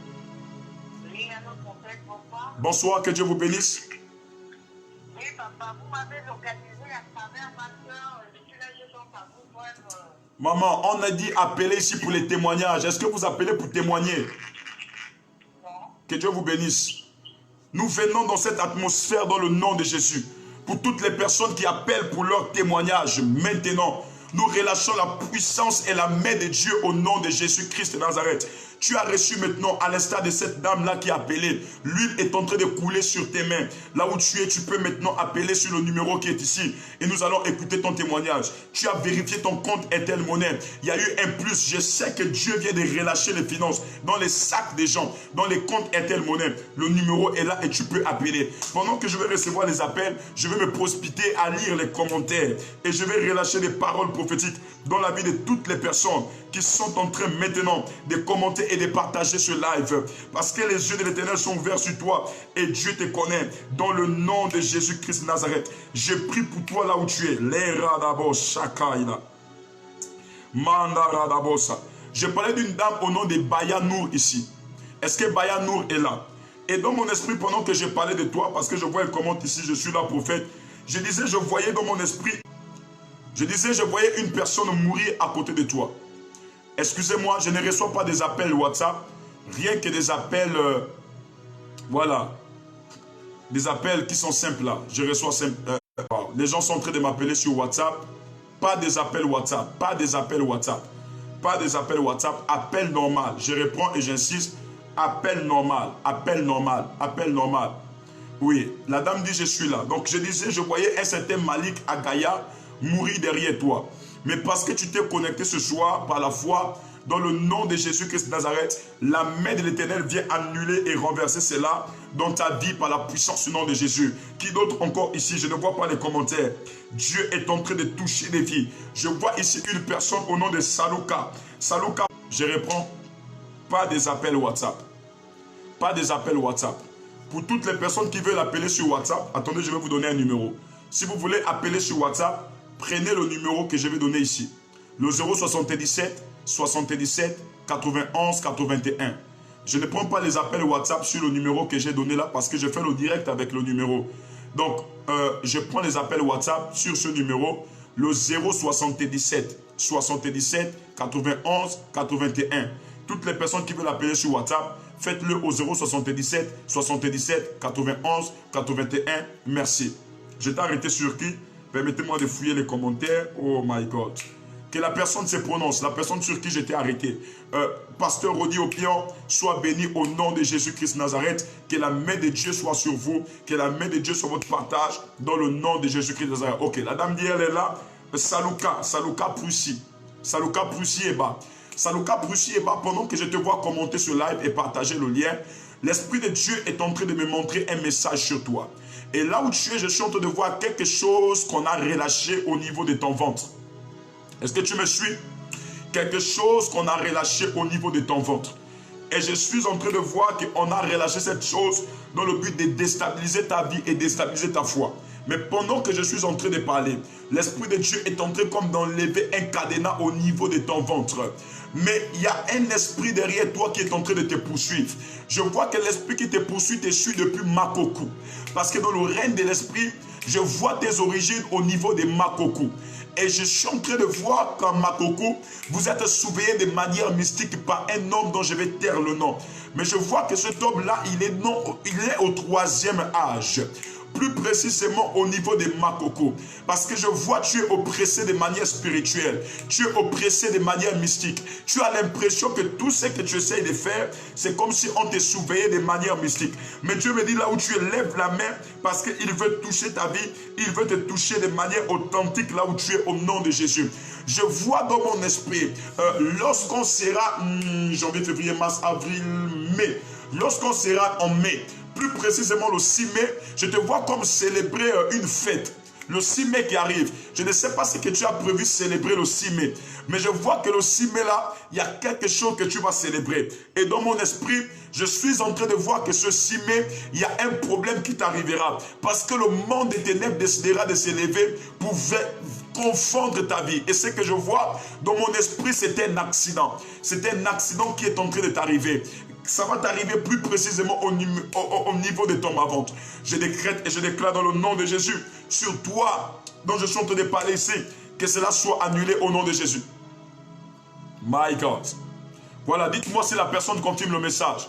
Oui, allô, prophète, bonsoir. Bonsoir, que Dieu vous bénisse. Oui, papa, vous m'avez organisé à travers ma soeur. Je suis là, je chante à vous pour Maman, on a dit appeler ici pour les témoignages. Est-ce que vous appelez pour témoigner? Non. Que Dieu vous bénisse. Nous venons dans cette atmosphère dans le nom de Jésus. Pour toutes les personnes qui appellent pour leur témoignage maintenant, nous relâchons la puissance et la main de Dieu au nom de Jésus-Christ de Nazareth. Tu as reçu maintenant, à l'instar de cette dame-là qui a appelé, l'huile est en train de couler sur tes mains. Là où tu es, tu peux maintenant appeler sur le numéro qui est ici. Et nous allons écouter ton témoignage. Tu as vérifié ton compte Airtel Money. Il y a eu un plus. Je sais que Dieu vient de relâcher les finances dans les sacs des gens, dans les comptes Airtel Money. Le numéro est là et tu peux appeler. Pendant que je vais recevoir les appels, je vais me précipiter à lire les commentaires. Et je vais relâcher des paroles prophétiques dans la vie de toutes les personnes qui sont en train maintenant de commenter et de partager ce live. Parce que les yeux de l'Éternel sont ouverts sur toi et Dieu te connaît. Dans le nom de Jésus-Christ de Nazareth, je prie pour toi là où tu es. Je parlais d'une dame au nom de Baya Nour ici. Est-ce que Baya Nour est là? Et dans mon esprit, pendant que je parlais de toi, parce que je vois, elle commente ici, je suis là prophète, je disais, je voyais dans mon esprit, je voyais une personne mourir à côté de toi. Excusez-moi, je ne reçois pas des appels WhatsApp, rien que des appels, voilà, des appels qui sont simples là. Je reçois simple, les gens sont en train de m'appeler sur WhatsApp, pas des appels WhatsApp, pas des appels WhatsApp, pas des appels WhatsApp, appel normal. Je reprends et j'insiste, appel normal, appel normal, appel normal. Oui, la dame dit je suis là. Donc je disais, je voyais un certain Malik Agaya mourir derrière toi. Mais parce que tu t'es connecté ce soir par la foi, dans le nom de Jésus-Christ de Nazareth, la main de l'Éternel vient annuler et renverser cela dans ta vie par la puissance du nom de Jésus. Qui d'autre encore ici? Je ne vois pas les commentaires. Dieu est en train de toucher des vies. Je vois ici une personne au nom de Salouka. Salouka, je reprends. Pas des appels WhatsApp. Pas des appels WhatsApp. Pour toutes les personnes qui veulent appeler sur WhatsApp, attendez, je vais vous donner un numéro. Si vous voulez appeler sur WhatsApp, prenez le numéro que je vais donner ici. Le 077 77 91 81. Je ne prends pas les appels WhatsApp sur le numéro que j'ai donné là parce que je fais le direct avec le numéro. Donc, je prends les appels WhatsApp sur ce numéro, le 077 77 91 81. Toutes les personnes qui veulent appeler sur WhatsApp, faites-le au 077 77 91 81. Merci. Je t'ai arrêté sur qui? Permettez-moi de fouiller les commentaires. Oh my God. Que la personne se prononce, la personne sur qui j'étais arrêté. Pasteur Rodi Opion, sois béni au nom de Jésus-Christ Nazareth. Que la main de Dieu soit sur vous. Que la main de Dieu soit votre partage. Dans le nom de Jésus-Christ Nazareth. Ok, la dame dit, elle est là. Salouka Prussi. Salouka Prussi est bas. Salouka Prussi est bas. Pendant que je te vois commenter ce live et partager le lien, l'Esprit de Dieu est en train de me montrer un message sur toi. Et là où tu es, je suis en train de voir quelque chose qu'on a relâché au niveau de ton ventre. Est-ce que tu me suis? Quelque chose qu'on a relâché au niveau de ton ventre. Et je suis en train de voir qu'on a relâché cette chose dans le but de déstabiliser ta vie et déstabiliser ta foi. Mais pendant que je suis en train de parler, l'Esprit de Dieu est en train comme d'enlever un cadenas au niveau de ton ventre. Mais il y a un esprit derrière toi qui est en train de te poursuivre. Je vois que l'esprit qui te poursuit te suit depuis Makokou. Parce que dans le règne de l'esprit, je vois tes origines au niveau de Makokou. Et je suis en train de voir qu'en Makokou, vous êtes surveillé de manière mystique par un homme dont je vais taire le nom. Mais je vois que cet homme-là, il est au 3e âge. Plus précisément au niveau de Makoko. Parce que je vois tu es oppressé de manière spirituelle. Tu es oppressé de manière mystique. Tu as l'impression que tout ce que tu essayes de faire, c'est comme si on te surveillait de manière mystique. Mais Dieu me dit là où tu es, lève la main parce qu'il veut toucher ta vie. Il veut te toucher de manière authentique là où tu es au nom de Jésus. Je vois dans mon esprit, lorsqu'on sera janvier, février, mars, avril, mai. Lorsqu'on sera en mai, plus précisément le 6 mai, je te vois comme célébrer une fête. Le 6 mai qui arrive. Je ne sais pas ce que tu as prévu célébrer le 6 mai. Mais je vois que le 6 mai là, il y a quelque chose que tu vas célébrer. Et dans mon esprit, je suis en train de voir que ce 6 mai, il y a un problème qui t'arrivera. Parce que le monde des ténèbres décidera de s'élever pour confondre ta vie. Et ce que je vois dans mon esprit, c'est un accident. C'est un accident qui est en train de t'arriver. Ça va t'arriver plus précisément au niveau de ton bas-ventre. Je décrète et je déclare dans le nom de Jésus sur toi, dont je suis en train de parler ici, que cela soit annulé au nom de Jésus. My God. Voilà, dites-moi si la personne confirme le message.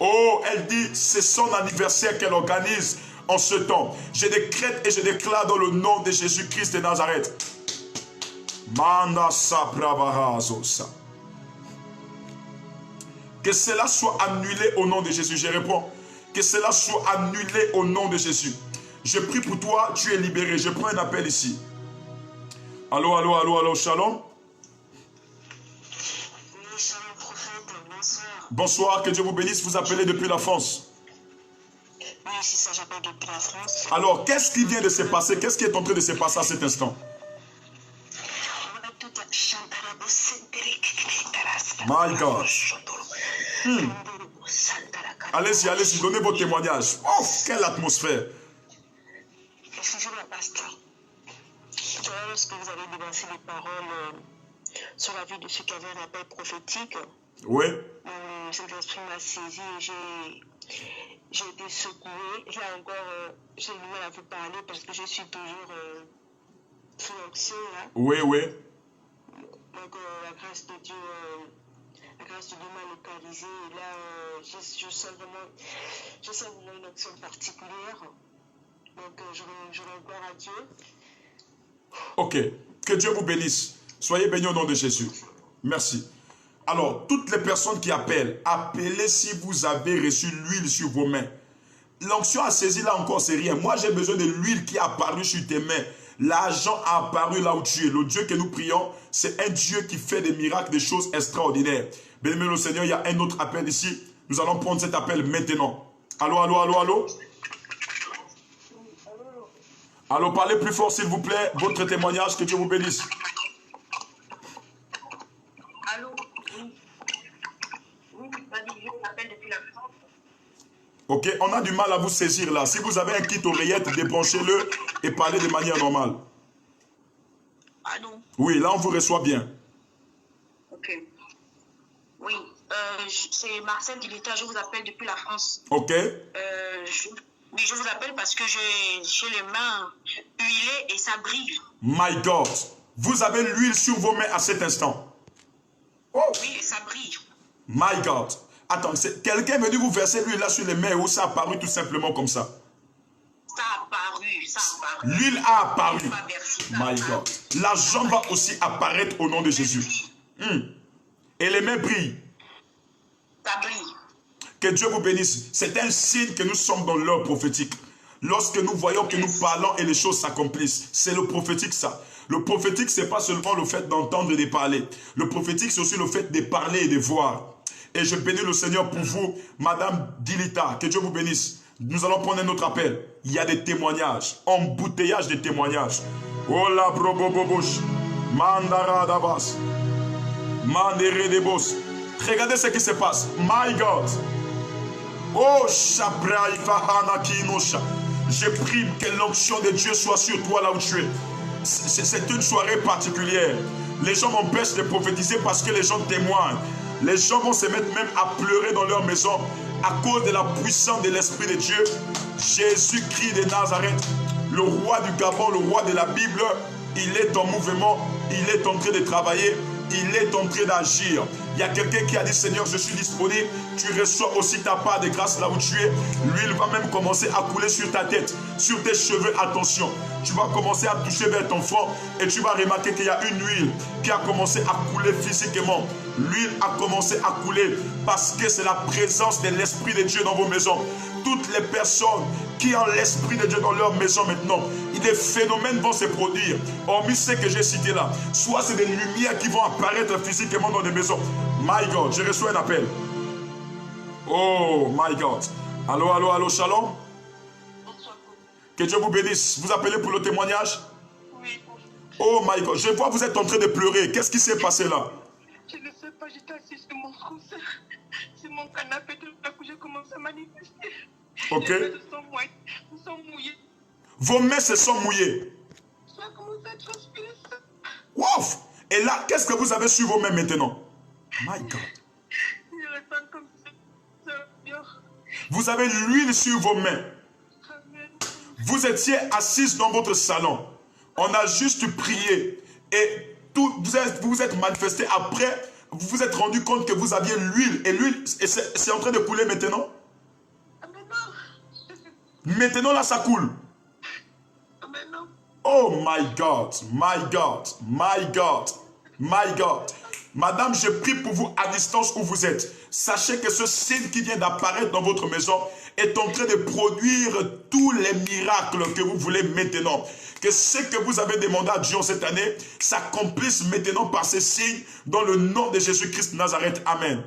Oh, elle dit, c'est son anniversaire qu'elle organise en ce temps. Je décrète et je déclare dans le nom de Jésus-Christ de Nazareth. Manda sa bravahazosa. Que cela soit annulé au nom de Jésus. Je réponds. Que cela soit annulé au nom de Jésus. Je prie pour toi, tu es libéré. Je prends un appel ici. Allô, allô, allô, allô, shalom. Oui, shalom prophète, bonsoir. Bonsoir, que Dieu vous bénisse. Vous appelez depuis la France. Oui, c'est ça, j'appelle depuis la France. Alors, qu'est-ce qui vient de se passer? Qu'est-ce qui est en train de se passer à cet instant? My God. Allez-y, allez-y, donnez vos témoignages. Oh, quelle atmosphère. Excusez-moi, pasteur. Tout à l'heure, lorsque vous avez dévancé les paroles sur la vie de ceux qui avaient un appel prophétique, Oui. cet esprit m'a saisi et j'ai été secouée. Là encore, j'ai du mal à vous parler parce que je suis toujours sous l'onction. Oui, oui. Donc, la grâce de Dieu m'a localisée. Et là, je sens vraiment une onction particulière. Donc, je rends gloire à Dieu. Ok. Que Dieu vous bénisse. Soyez bénis au nom de Jésus. Merci. Alors, toutes les personnes qui appellent, appelez si vous avez reçu l'huile sur vos mains. L'onction a saisi là encore, c'est rien. Moi, j'ai besoin de l'huile qui a apparu sur tes mains. L'argent a apparu là où tu es. Le Dieu que nous prions, c'est un Dieu qui fait des miracles, des choses extraordinaires. Béni le Seigneur, il y a un autre appel ici. Nous allons prendre cet appel maintenant. Allô, allô, allô, allô? Allô, parlez plus fort s'il vous plaît. Votre témoignage, que Dieu vous bénisse. Allô? Oui, je m'appelle depuis la France. Ok, on a du mal à vous saisir là. Si vous avez un kit oreillette, débranchez-le et parlez de manière normale. Allô? Oui, là on vous reçoit bien. Ok. Oui, c'est Marcel Dilita, je vous appelle depuis la France. Ok. Oui, je vous appelle parce que j'ai les mains huilées et ça brille. My God, vous avez l'huile sur vos mains à cet instant. Oh. Oui, et ça brille. My God. Attends, quelqu'un est venu vous verser l'huile là sur les mains ou ça a apparu tout simplement comme ça? Ça a apparu, ça a apparu. L'huile a apparu. Merci, My God. L'argent va aussi apparaître au nom de Jésus. Et les mains brillent. Ça brille. Que Dieu vous bénisse. C'est un signe que nous sommes dans l'heure prophétique. Lorsque nous voyons que nous parlons et les choses s'accomplissent, c'est le prophétique ça. Le prophétique, ce n'est pas seulement le fait d'entendre et de parler. Le prophétique, c'est aussi le fait de parler et de voir. Et je bénis le Seigneur pour vous, Madame Dilita. Que Dieu vous bénisse. Nous allons prendre un autre appel. Il y a des témoignages. Embouteillage des témoignages. Oh la brobobobosh. Mandara dabas. Mandere debos. Regardez ce qui se passe. My God. Oh, je prie que l'onction de Dieu soit sur toi là où tu es. C'est une soirée particulière. Les gens m'empêchent de prophétiser parce que les gens témoignent. Les gens vont se mettre même à pleurer dans leur maison à cause de la puissance de l'Esprit de Dieu. Jésus-Christ de Nazareth, le roi du Gabon, le roi de la Bible, il est en mouvement, il est en train de travailler, il est en train d'agir. Il y a quelqu'un qui a dit, Seigneur, je suis disponible. Tu reçois aussi ta part de grâce là où tu es. L'huile va même commencer à couler sur ta tête, sur tes cheveux. Attention, tu vas commencer à toucher vers ton front et tu vas remarquer qu'il y a une huile qui a commencé à couler physiquement. L'huile a commencé à couler parce que c'est la présence de l'Esprit de Dieu dans vos maisons. Toutes les personnes qui ont l'Esprit de Dieu dans leur maison maintenant, des phénomènes vont se produire. Hormis ce que j'ai cité là. Soit c'est des lumières qui vont apparaître physiquement dans des maisons. My God, je reçois un appel. Oh my God. Allô, allô, allô, shalom. Que Dieu vous bénisse. Vous appelez pour le témoignage? Oui. Oh my God, je vois que vous êtes en train de pleurer. Qu'est-ce qui s'est passé là? Je ne sais pas, j'étais assise sur mon concert. Sur mon canapé, tout d'un coup, j'ai commencé à manifester. Ok. Les mains sont mouillées. Vos mains se sont mouillées. Ça a commencé à transpirer. Wow. Et là, qu'est-ce que vous avez sur vos mains maintenant? My God. Je ressens comme ça. Vous avez l'huile sur vos mains. Amen. Vous étiez assise dans votre salon. On a juste prié. Et vous vous êtes manifesté. Après, vous vous êtes rendu compte que vous aviez l'huile. Et l'huile, c'est en train de couler maintenant. Amen. Maintenant, là, ça coule. Amen. Oh my God, my God, my God, my God. Madame, je prie pour vous à distance où vous êtes. sachez que ce signe qui vient d'apparaître dans votre maison est en train de produire tous les miracles que vous voulez maintenant. Que ce que vous avez demandé à Dieu cette année s'accomplisse maintenant par ces signes dans le nom de Jésus-Christ de Nazareth. Amen.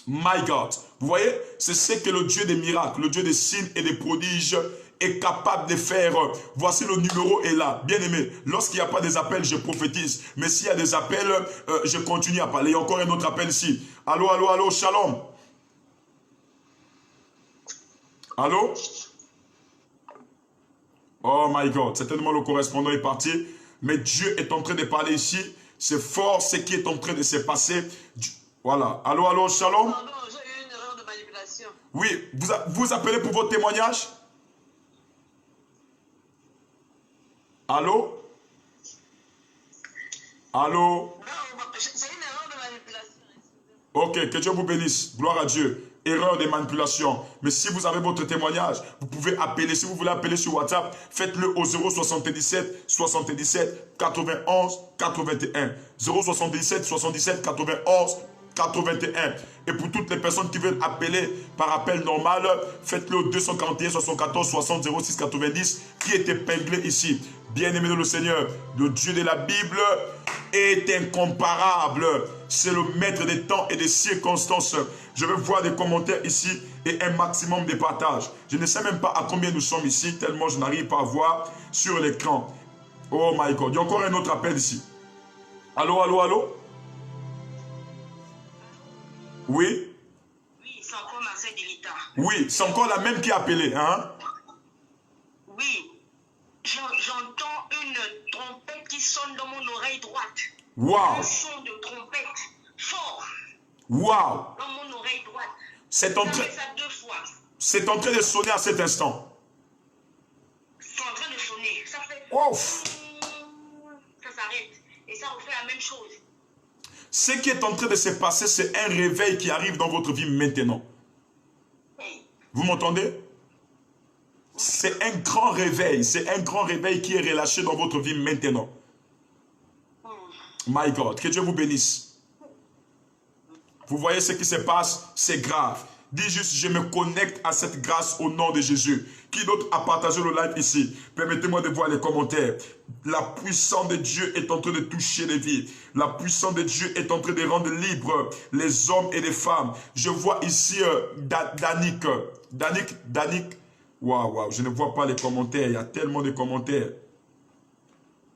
My God. Vous voyez, c'est ce que le Dieu des miracles, le Dieu des signes et des prodiges est capable de faire. Voici le numéro est là. Bien aimé, lorsqu'il n'y a pas des appels, je prophétise. Mais s'il y a des appels, je continue à parler. Il y a encore un autre appel ici. Allô, allô, allô, shalom. Allô? Oh my God, certainement le correspondant est parti. Mais Dieu est en train de parler ici. C'est fort ce qui est en train de se passer. Voilà. Allô, allô, shalom. Pardon, j'ai eu une erreur de manipulation. Oui, vous appelez pour votre témoignage? Allô? Allô? Non, c'est une erreur de manipulation. Ok, que Dieu vous bénisse. Gloire à Dieu. Erreur de manipulation. Mais si vous avez votre témoignage, vous pouvez appeler. Si vous voulez appeler sur WhatsApp, faites-le au 077 77 91 81. 077 77 91 81. Et pour toutes les personnes qui veulent appeler par appel normal, faites-le au 241 74 60 06 90 qui est épinglé ici. Bien-aimé de le Seigneur, le Dieu de la Bible est incomparable. C'est le maître des temps et des circonstances. Je veux voir des commentaires ici et un maximum de partage. Je ne sais même pas à combien nous sommes ici, tellement je n'arrive pas à voir sur l'écran. Oh my God, il y a encore un autre appel ici. Allô, allô, allô? Oui? Oui, c'est encore Marcel Delita. Oui, c'est encore la même qui a appelé, hein? Oui, j'entends une trompette qui sonne dans mon oreille droite. Waouh! Un son de trompette fort Waouh! dans mon oreille droite. C'est en train de sonner à cet instant. C'est en train de sonner. Ça fait... Ouf! Ça s'arrête. Et ça refait la même chose. Ce qui est en train de se passer, c'est un réveil qui arrive dans votre vie maintenant. Vous m'entendez? C'est un grand réveil. C'est un grand réveil qui est relâché dans votre vie maintenant. My God, que Dieu vous bénisse. Vous voyez ce qui se passe? C'est grave. Dis juste, je me connecte à cette grâce au nom de Jésus. Qui d'autre a partagé le live ici? Permettez-moi de voir les commentaires. La puissance de Dieu est en train de toucher les vies. La puissance de Dieu est en train de rendre libres les hommes et les femmes. Je vois ici Danick. Waouh, je ne vois pas les commentaires. Il y a tellement de commentaires.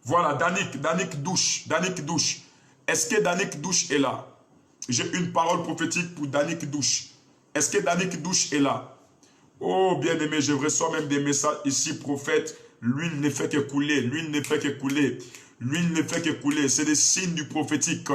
Voilà, Danick Douche. Est-ce que Danick Douche est là? J'ai une parole prophétique pour Danick Douche. Est-ce que Danick Douche est là? Oh, bien-aimé, je reçois même des messages ici, prophète. L'huile ne fait que couler, l'huile ne fait que couler, l'huile ne fait que couler. C'est des signes du prophétique.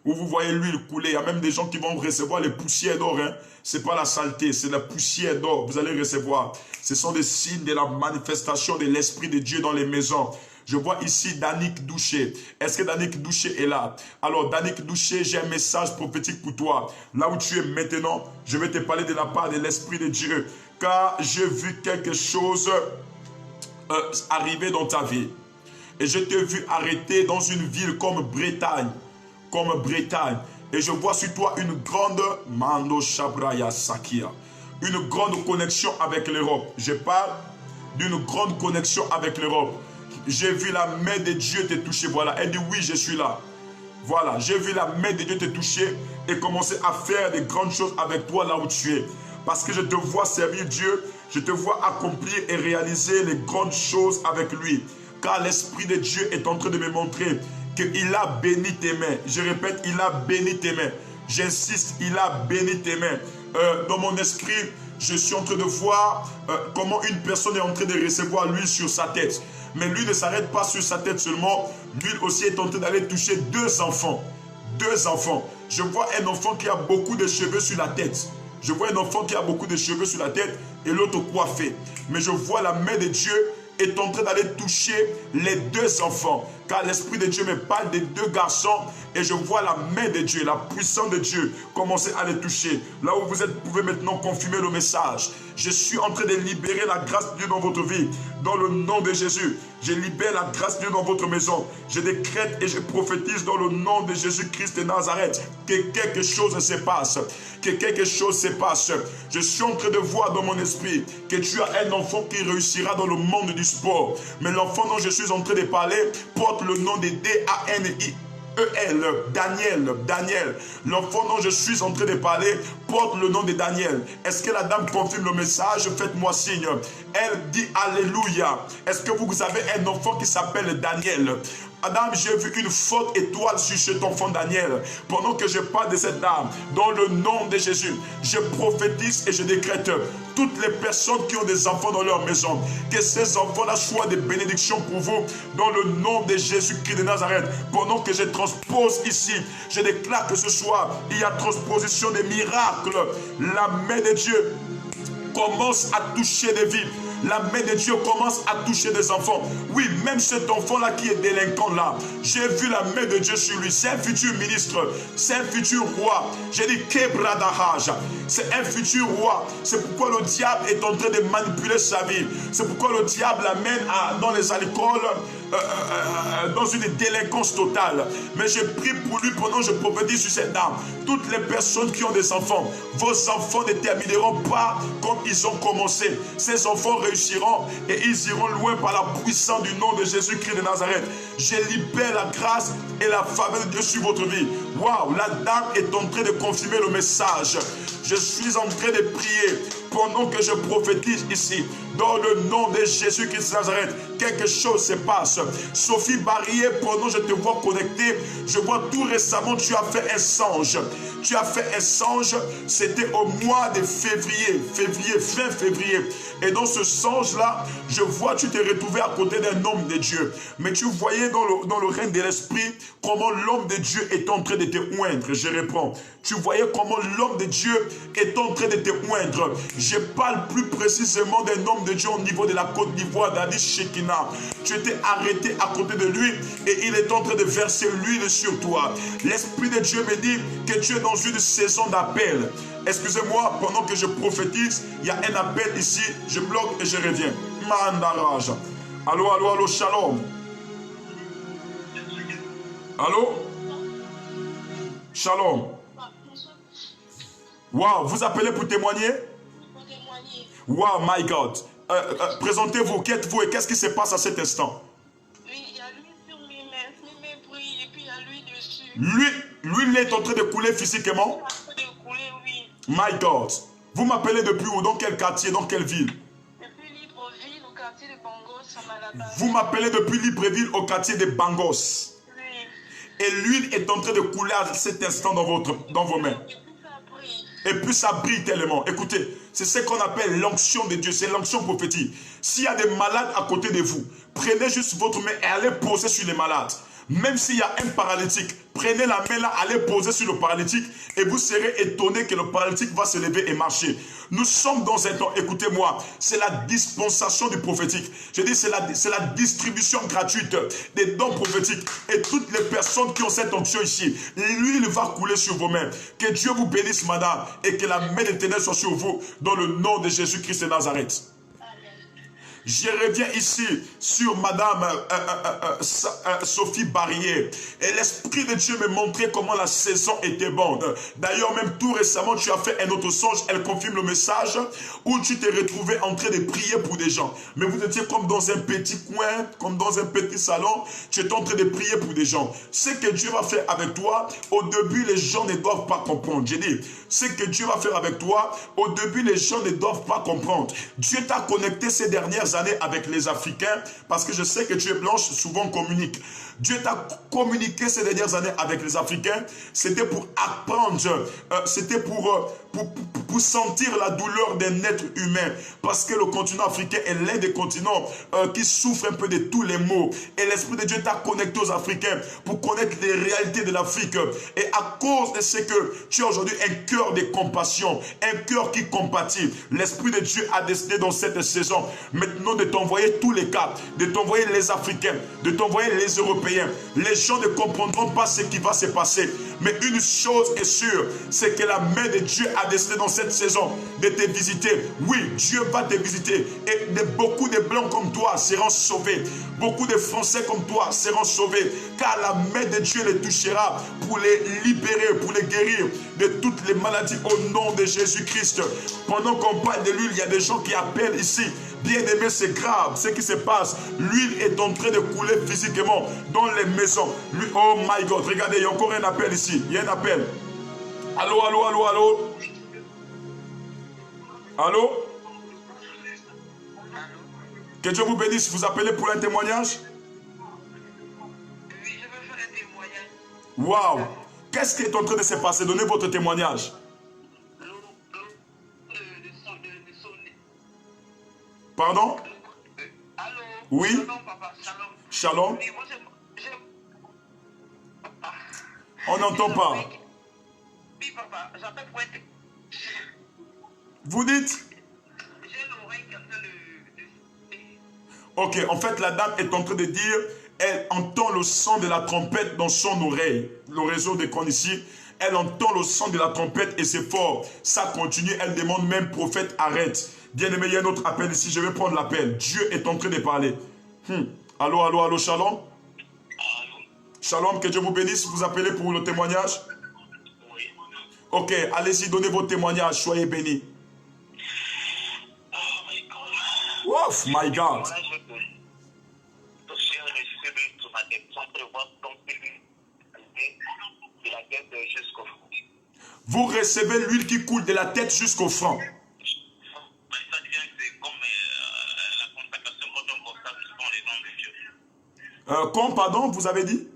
Où vous voyez l'huile couler, il y a même des gens qui vont recevoir les poussières d'or. Hein. Ce n'est pas la saleté, c'est la poussière d'or. Vous allez recevoir. Ce sont des signes de la manifestation de l'Esprit de Dieu dans les maisons. Je vois ici Danick Douché. Est-ce que Danick Douché est là? Alors Danick Douché, j'ai un message prophétique pour toi. Là où tu es maintenant, je vais te parler de la part de l'Esprit de Dieu. Car j'ai vu quelque chose arriver dans ta vie. Et je t'ai vu arrêter dans une ville comme Bretagne. Et je vois sur toi une grande Mando Shabraya Sakia. Une grande connexion avec l'Europe. Je parle d'une grande connexion avec l'Europe. J'ai vu la main de Dieu te toucher. Voilà, elle dit oui, je suis là. Voilà, j'ai vu la main de Dieu te toucher et commencer à faire des grandes choses avec toi là où tu es. Parce que je te vois servir Dieu, je te vois accomplir et réaliser les grandes choses avec lui. Car l'Esprit de Dieu est en train de me montrer qu'il a béni tes mains. Je répète, il a béni tes mains. J'insiste, il a béni tes mains. Dans mon esprit, je suis en train de voir comment une personne est en train de recevoir l'huile sur sa tête. Mais lui ne s'arrête pas sur sa tête seulement. L'huile aussi est en train d'aller toucher deux enfants. Je vois un enfant qui a beaucoup de cheveux sur la tête. Et l'autre coiffé. Mais je vois la main de Dieu est en train d'aller toucher les deux enfants. car l'Esprit de Dieu me parle des 2 garçons et je vois la main de Dieu, la puissance de Dieu commencer à les toucher. Là où vous êtes, vous pouvez maintenant confirmer le message. Je suis en train de libérer la grâce de Dieu dans votre vie, dans le nom de Jésus. Je libère la grâce de Dieu dans votre maison. Je décrète et je prophétise dans le nom de Jésus-Christ de Nazareth que quelque chose se passe. Que quelque chose se passe. Je suis en train de voir dans mon esprit que tu as un enfant qui réussira dans le monde du sport. Mais l'enfant dont je suis en train de parler porte le nom de Daniel. L'enfant dont je suis en train de parler porte le nom de Daniel. Est-ce que la dame confirme le message? Faites-moi signe. Elle dit Alléluia. Est-ce que vous avez un enfant qui s'appelle Daniel? Madame, j'ai vu une forte étoile sur cet enfant Daniel. Pendant que je parle de cette dame, dans le nom de Jésus, je prophétise et je décrète toutes les personnes qui ont des enfants dans leur maison, que ces enfants-là soient des bénédictions pour vous, dans le nom de Jésus-Christ de Nazareth. Pendant que je transpose ici, je déclare que ce soir, il y a transposition des miracles. La main de Dieu commence à toucher des vies. La main de Dieu commence à toucher des enfants. Oui, même cet enfant-là qui est délinquant là, j'ai vu la main de Dieu sur lui. C'est un futur ministre, c'est un futur roi. J'ai dit Kebradahaj, c'est un futur roi. C'est pourquoi le diable est en train de manipuler sa vie. C'est pourquoi le diable l'amène dans les alcools, dans une délinquance totale. Mais j'ai prié pour lui pendant que je prophétise sur cette dame. Toutes les personnes qui ont des enfants, vos enfants ne termineront pas comme ils ont commencé. Ces enfants réussiront et ils iront loin par la puissance du nom de Jésus-Christ de Nazareth. Je libère la grâce et la faveur de Dieu sur votre vie. Waouh, la dame est en train de confirmer le message. Je suis en train de prier pendant que je prophétise ici. Dans le nom de Jésus-Christ de Nazareth, quelque chose se passe. Sophie Barrier, pendant que je te vois connecté, je vois tout récemment, tu as fait un songe. Tu as fait un songe, c'était au mois de février, fin février. Et dans ce songe-là, je vois, tu t'es retrouvé à côté d'un homme de Dieu. Mais tu voyais dans le règne de l'esprit, comment l'homme de Dieu est en train de te oindre. Je reprends. Tu voyais comment l'homme de Dieu est en train de te oindre. Je parle plus précisément d'un homme de Dieu au niveau de la Côte d'Ivoire, d'Adi Shekina. Tu étais arrêté à côté de lui et il est en train de verser l'huile sur toi. L'Esprit de Dieu me dit que tu es dans une saison d'appel. Excusez-moi, pendant que je prophétise, il y a un appel ici. Je bloque et je reviens. Mandaraj. Allô, allô, allô, shalom. Allô? Shalom. Wow, vous appelez pour témoigner? Wow, my God. Présentez-vous, qui êtes-vous et qu'est-ce qui se passe à cet instant? Oui, il y a l'huile sur mes mains brillent et puis il y a l'huile dessus. L'huile est en train de couler physiquement? En train de couler, oui. My God. Vous m'appelez depuis où? Dans quel quartier? Dans quelle ville? Depuis Libreville, au quartier de Bangos, à Malabar. Vous m'appelez depuis Libreville, au quartier de Bangos. Oui. Et l'huile est en train de couler à cet instant dans vos mains. Et puis ça brille tellement. Écoutez, c'est ce qu'on appelle l'onction de Dieu. C'est l'onction prophétique. S'il y a des malades à côté de vous, prenez juste votre main et allez poser sur les malades. Même s'il y a un paralytique, prenez la main là, allez poser sur le paralytique et vous serez étonné que le paralytique va se lever et marcher. Nous sommes dans un temps, écoutez-moi, c'est la dispensation du prophétique. Je dis, c'est la distribution gratuite des dons prophétiques. Et toutes les personnes qui ont cette onction ici, l'huile va couler sur vos mains. Que Dieu vous bénisse, madame, et que la main de l'Éternel soit sur vous, dans le nom de Jésus-Christ de Nazareth. Je reviens ici sur madame Sophie Barrier. Et l'Esprit de Dieu me montrait comment la saison était bonne. D'ailleurs, même tout récemment, tu as fait un autre songe. Elle confirme le message où tu t'es retrouvé en train de prier pour des gens. Mais vous étiez comme dans un petit coin, comme dans un petit salon. Tu étais en train de prier pour des gens. Ce que Dieu va faire avec toi, au début, les gens ne doivent pas comprendre. J'ai dit, ce que Dieu va faire avec toi, au début, les gens ne doivent pas comprendre. Dieu t'a connecté ces dernières années avec les Africains, parce que je sais que tu es blanche, souvent communique. Dieu t'a communiqué ces dernières années avec les Africains, c'était pour apprendre, c'était pour pour sentir la douleur d'un être humain. Parce que le continent africain est l'un des continents qui souffre un peu de tous les maux. Et l'Esprit de Dieu t'a connecté aux Africains pour connaître les réalités de l'Afrique. Et à cause de ce que tu as aujourd'hui un cœur de compassion, un cœur qui compatit, l'Esprit de Dieu a décidé dans cette saison maintenant de t'envoyer tous les cas, de t'envoyer les Africains, de t'envoyer les Européens. Les gens ne comprendront pas ce qui va se passer. Mais une chose est sûre, c'est que la main de Dieu a décidé dans cette saison de te visiter. Oui, Dieu va te visiter. Et beaucoup de Blancs comme toi seront sauvés. Beaucoup de Français comme toi seront sauvés. Car la main de Dieu les touchera pour les libérer, pour les guérir de toutes les maladies au nom de Jésus-Christ. Pendant qu'on parle de l'huile, il y a des gens qui appellent ici. Bien-aimé, c'est grave ce qui se passe. L'huile est en train de couler physiquement dans les maisons. Oh my God, regardez, il y a encore un appel ici. Il y a un appel. Allô, allô, allô, allô. Allô? Que Dieu vous bénisse. Vous appelez pour un témoignage? Oui, je veux faire un témoignage. Waouh! Qu'est-ce qui est en train de se passer? Donnez votre témoignage. Pardon? Allô? Oui? Shalom, papa. Shalom. Shalom? Oui, moi, On n'entend pas. Oui, papa. J'appelle pour être... Vous dites? J'ai l'oreille qui est en train de... Ok, en fait, la dame est en train de dire, elle entend le son de la trompette dans son oreille. Le réseau des cons ici, elle entend le son de la trompette et c'est fort. Ça continue, elle demande même, prophète, arrête. Bien aimé, il y a un autre appel ici, je vais prendre l'appel. Dieu est en train de parler. Allô, allô, allô, shalom. Shalom, que Dieu vous bénisse, vous appelez pour le témoignage? Oui. Ok, allez-y, donnez vos témoignages, soyez bénis. Oh my God. Ouf, my God. Voilà, j'ai reçu sur ma tête sans prévoir donc de la tête jusqu'au fond. Vous recevez l'huile qui coule de la tête jusqu'au front. Ça devient c'est comme la consacration quand on consacre souvent les noms de Dieu. Quand, pardon, vous avez dit?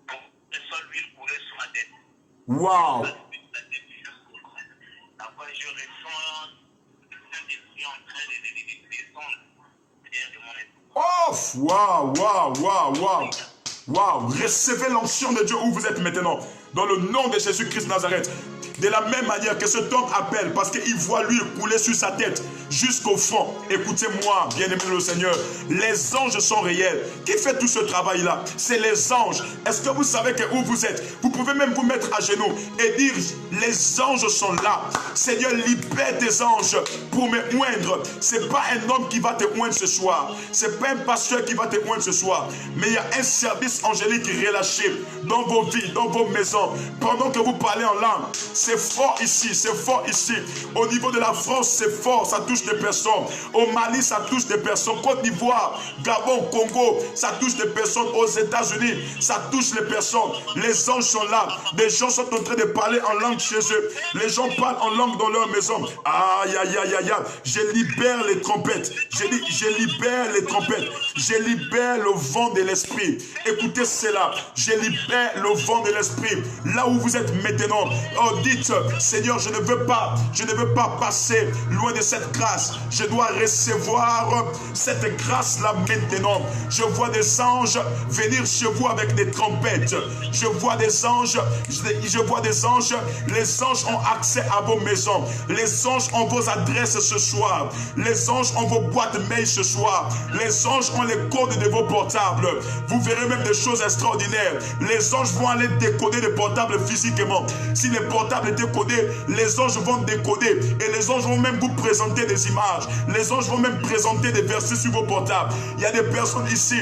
Quand je sens l'huile couler sur ma tête. Waouh. La tête jusqu'au fond. Après, je ressens le Saint-Esprit en train de descendre derrière de mon esprit. Oh, waouh, waouh, waouh, waouh. Waouh, recevez l'onction de Dieu où vous êtes maintenant. Dans le nom de Jésus-Christ de Nazareth. De la même manière que cet homme appelle, parce qu'il voit l'huile couler sur sa tête jusqu'au front. Écoutez-moi, bien-aimé le Seigneur, les anges sont réels. Qui fait tout ce travail-là? C'est les anges. Est-ce que vous savez que où vous êtes? Vous pouvez même vous mettre à genoux et dire, les anges sont là. Seigneur, libère tes anges pour me oindre. Ce n'est pas un homme qui va te oindre ce soir. Ce n'est pas un pasteur qui va te oindre ce soir. Mais il y a un service angélique relâché dans vos vies, dans vos maisons. Pendant que vous parlez en langue, c'est fort ici, c'est fort ici. Au niveau de la France, c'est fort, ça touche des personnes. Au Mali, ça touche des personnes. Côte d'Ivoire, Gabon, Congo, ça touche des personnes. Aux États-Unis, ça touche les personnes. Les anges sont là. Des gens sont en train de parler en langue chez eux. Les gens parlent en langue dans leur maison. Aïe, aïe, aïe, aïe, aïe. Je libère les trompettes. Je libère les trompettes. Je libère le vent de l'esprit. Écoutez cela. Je libère le vent de l'esprit. Là où vous êtes maintenant, oh, dites, Seigneur, je ne veux pas passer loin de cette grâce. Je dois recevoir cette grâce-là maintenant. Je vois des anges venir chez vous avec des trompettes. Je vois des anges. Les anges ont accès à vos maisons. Les anges ont vos adresses ce soir. Les anges ont vos boîtes mail ce soir. Les anges ont les codes de vos portables. Vous verrez même des choses extraordinaires. Les anges vont aller décoder les portables physiquement. Si les portables étaient codés, les anges vont décoder. Et les anges vont même vous présenter des images. Les anges vont même présenter des versets sur vos portables. Il y a des personnes ici,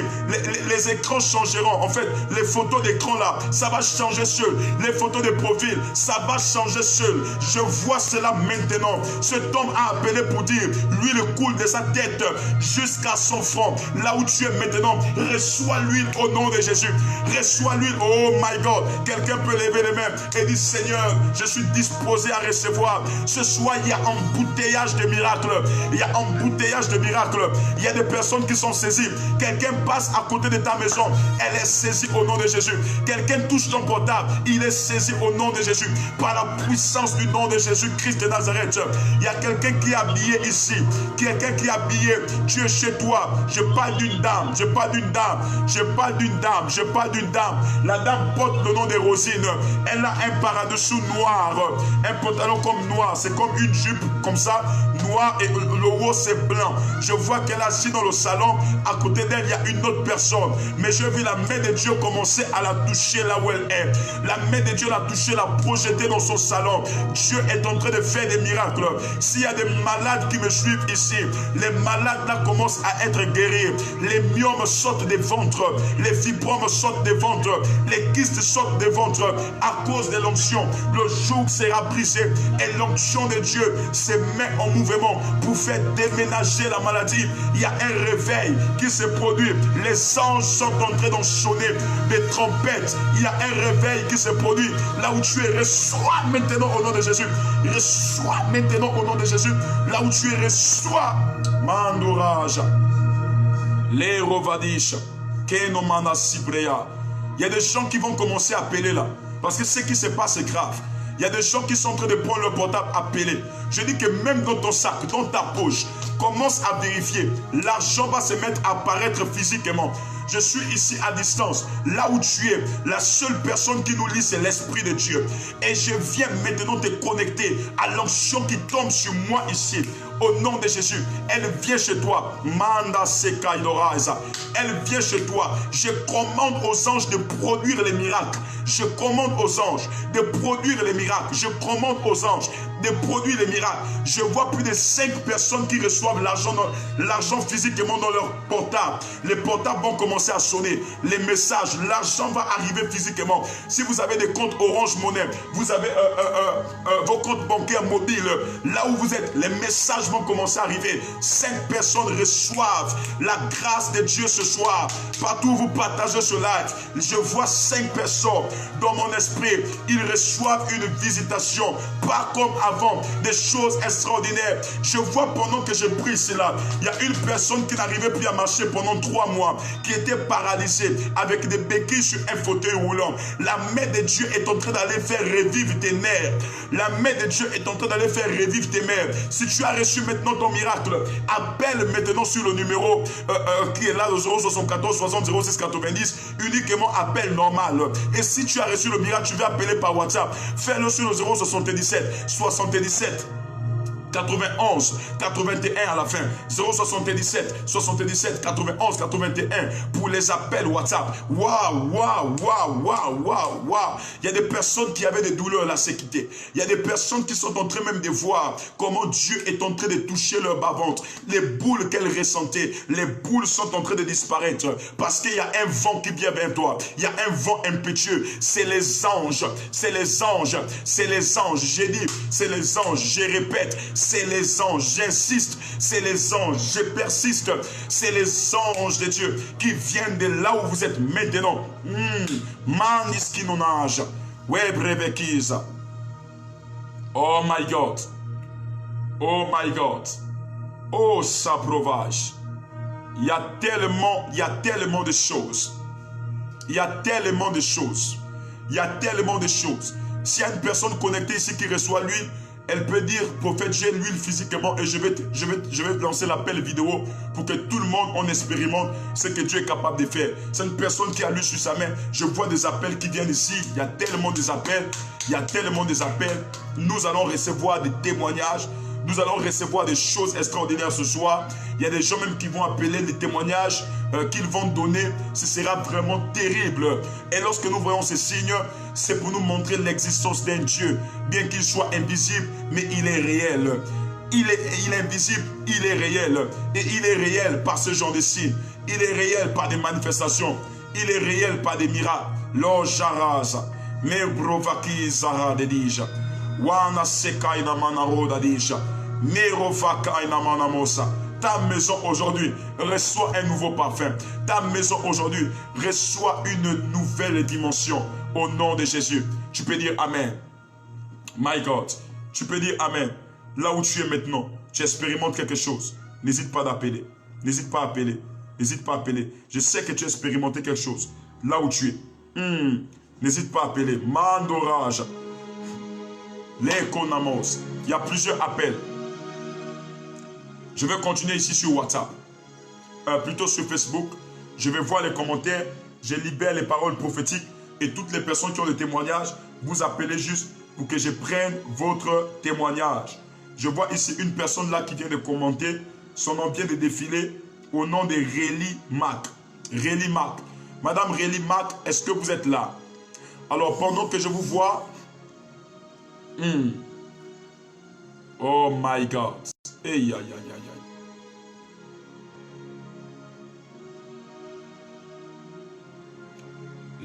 les écrans changeront. En fait, les photos d'écran là, ça va changer seul. Les photos de profil, ça va changer seul. Je vois cela maintenant. Cet homme a appelé pour dire, l'huile coule de sa tête jusqu'à son front. Là où tu es maintenant, reçois l'huile au nom de Jésus. Reçois l'huile, oh my God. Quelqu'un peut lever les mains et dire, Seigneur, je suis disposé à recevoir. Ce soir, il y a embouteillage de miracles. miracles. Il y a embouteillage de miracles. Il y a des personnes qui sont saisies. Quelqu'un passe à côté de ta maison. Elle est saisie au nom de Jésus. Quelqu'un touche ton portable. Il est saisi au nom de Jésus. Par la puissance du nom de Jésus-Christ de Nazareth. Il y a quelqu'un qui est habillé ici. Quelqu'un qui est habillé. Tu es chez toi. Je parle d'une dame. Je parle d'une dame. Je parle d'une dame. Je parle d'une dame. La dame porte le nom de Rosine. Elle a un paradessous noir. Un pantalon comme noir. C'est comme une jupe comme ça. Noir et le haut c'est blanc. Je vois qu'elle est assise dans le salon. À côté d'elle, il y a une autre personne. Mais je vis la main de Dieu commencer à la toucher là où elle est. La main de Dieu l'a touchée, l'a projetée dans son salon. Dieu est en train de faire des miracles. S'il y a des malades qui me suivent ici, les malades là commencent à être guéris. Les myomes sortent des ventres. Les fibromes sortent des ventres. Les kystes sortent des ventres à cause de l'onction. Le joug sera brisé et l'onction de Dieu se met en mouvement pour faire déménager la maladie. Il y a un réveil qui se produit. Les anges sont en train d'en sonner des trompettes. Il y a un réveil qui se produit là où tu es. Reçois maintenant au nom de Jésus. Reçois maintenant au nom de Jésus. Là où tu es, reçois. Mandourage. Les rovadish. Kenomana Sibrea. Il y a des gens qui vont commencer à appeler là. Parce que ce qui se passe est grave. Il y a des gens qui sont en train de prendre le portable, appeler. Je dis que même dans ton sac, dans ta poche, commence à vérifier. L'argent va se mettre à apparaître physiquement. Je suis ici à distance. Là où tu es, la seule personne qui nous lit, c'est l'Esprit de Dieu. Et je viens maintenant te connecter à l'onction qui tombe sur moi ici. Au nom de Jésus, elle vient chez toi. Manda Sekaïdoraisa. Elle vient chez toi. Je commande aux anges de produire les miracles. Je commande aux anges de produire les miracles. Je commande aux anges de produire les miracles. Je vois plus de 5 personnes qui reçoivent l'argent physiquement dans leur portable. Les portables vont commencer à sonner. Les messages, l'argent va arriver physiquement. Si vous avez des comptes Orange Money, vous avez vos comptes bancaires mobiles, là où vous êtes, les messages vont commencer à arriver. 5 personnes reçoivent la grâce de Dieu ce soir. Partout où vous partagez ce live, je vois 5 personnes dans mon esprit. Ils reçoivent une visitation. Pas comme avant, des choses extraordinaires. Je vois pendant que je prie cela, il y a une personne qui n'arrivait plus à marcher pendant 3 mois, qui était paralysée avec des béquilles sur un fauteuil roulant. La main de Dieu est en train d'aller faire revivre tes nerfs. La main de Dieu est en train d'aller faire revivre tes nerfs. Si tu as reçu maintenant ton miracle, appelle maintenant sur le numéro qui est là, le 074 60 06 90, uniquement appel normal. Et si tu as reçu le miracle, tu veux appeler par WhatsApp, fais-le sur le 077 77 91 81 à la fin. 077 77 91 81 pour les appels WhatsApp. Waouh, waouh, waouh, waouh, waouh, waouh. Il y a des personnes qui avaient des douleurs là, c'est quitté. Il y a des personnes qui sont en train même de voir comment Dieu est en train de toucher leur bas-ventre. Les boules qu'elles ressentaient, les boules sont en train de disparaître parce qu'il y a un vent qui vient vers toi. Il y a un vent impétueux. C'est les anges. C'est les anges. C'est les anges. J'ai dit, c'est les anges. Je répète, c'est les anges, j'insiste, c'est les anges, je persiste, c'est les anges de Dieu qui viennent de là où vous êtes maintenant. Maniskinonage, Webrebekiza. Oh my God, oh my God, oh Saprovage. Il y a tellement de choses. Il y a tellement de choses. Il y a tellement de choses. S'il y a une personne connectée ici qui reçoit lui, elle peut dire, prophète, j'ai l'huile physiquement et je vais lancer l'appel vidéo pour que tout le monde en expérimente ce que Dieu est capable de faire. C'est une personne qui a l'huile sur sa main. Je vois des appels qui viennent ici. Il y a tellement des appels. Il y a tellement des appels. Nous allons recevoir des témoignages. Nous allons recevoir des choses extraordinaires ce soir. Il y a des gens même qui vont appeler les témoignages qu'ils vont donner. Ce sera vraiment terrible. Et lorsque nous voyons ces signes, c'est pour nous montrer l'existence d'un Dieu. Bien qu'il soit invisible, mais il est réel. Il est invisible, il est réel. Et il est réel par ce genre de signes. Il est réel par des manifestations. Il est réel par des miracles. Lord Jaraza, Mebrovaki Zara de Dija. Wana Sekaina Manaroda Dija. Merovakaina Manamosa. Ta maison aujourd'hui reçoit un nouveau parfum. Ta maison aujourd'hui reçoit une nouvelle dimension. Au nom de Jésus. Tu peux dire Amen. My God. Tu peux dire Amen. là où tu es maintenant, tu expérimentes quelque chose, n'hésite pas d'appeler. N'hésite pas à appeler. N'hésite pas à appeler. Je sais que tu as expérimenté quelque chose, là où tu es. N'hésite pas à appeler. Mandorage. L'Econamos. Il y a plusieurs appels. Je vais continuer ici sur WhatsApp. Plutôt sur Facebook. Je vais voir les commentaires. Je libère les paroles prophétiques. Et toutes les personnes qui ont des témoignages, vous appelez juste pour que je prenne votre témoignage. Je vois ici une personne là qui vient de commenter. Son nom vient de défiler au nom de Réli Mac. Réli Mac. Madame Réli Mac, est-ce que vous êtes là? Alors, pendant que je vous vois... Oh my God. Aïe, aïe, aïe, aïe.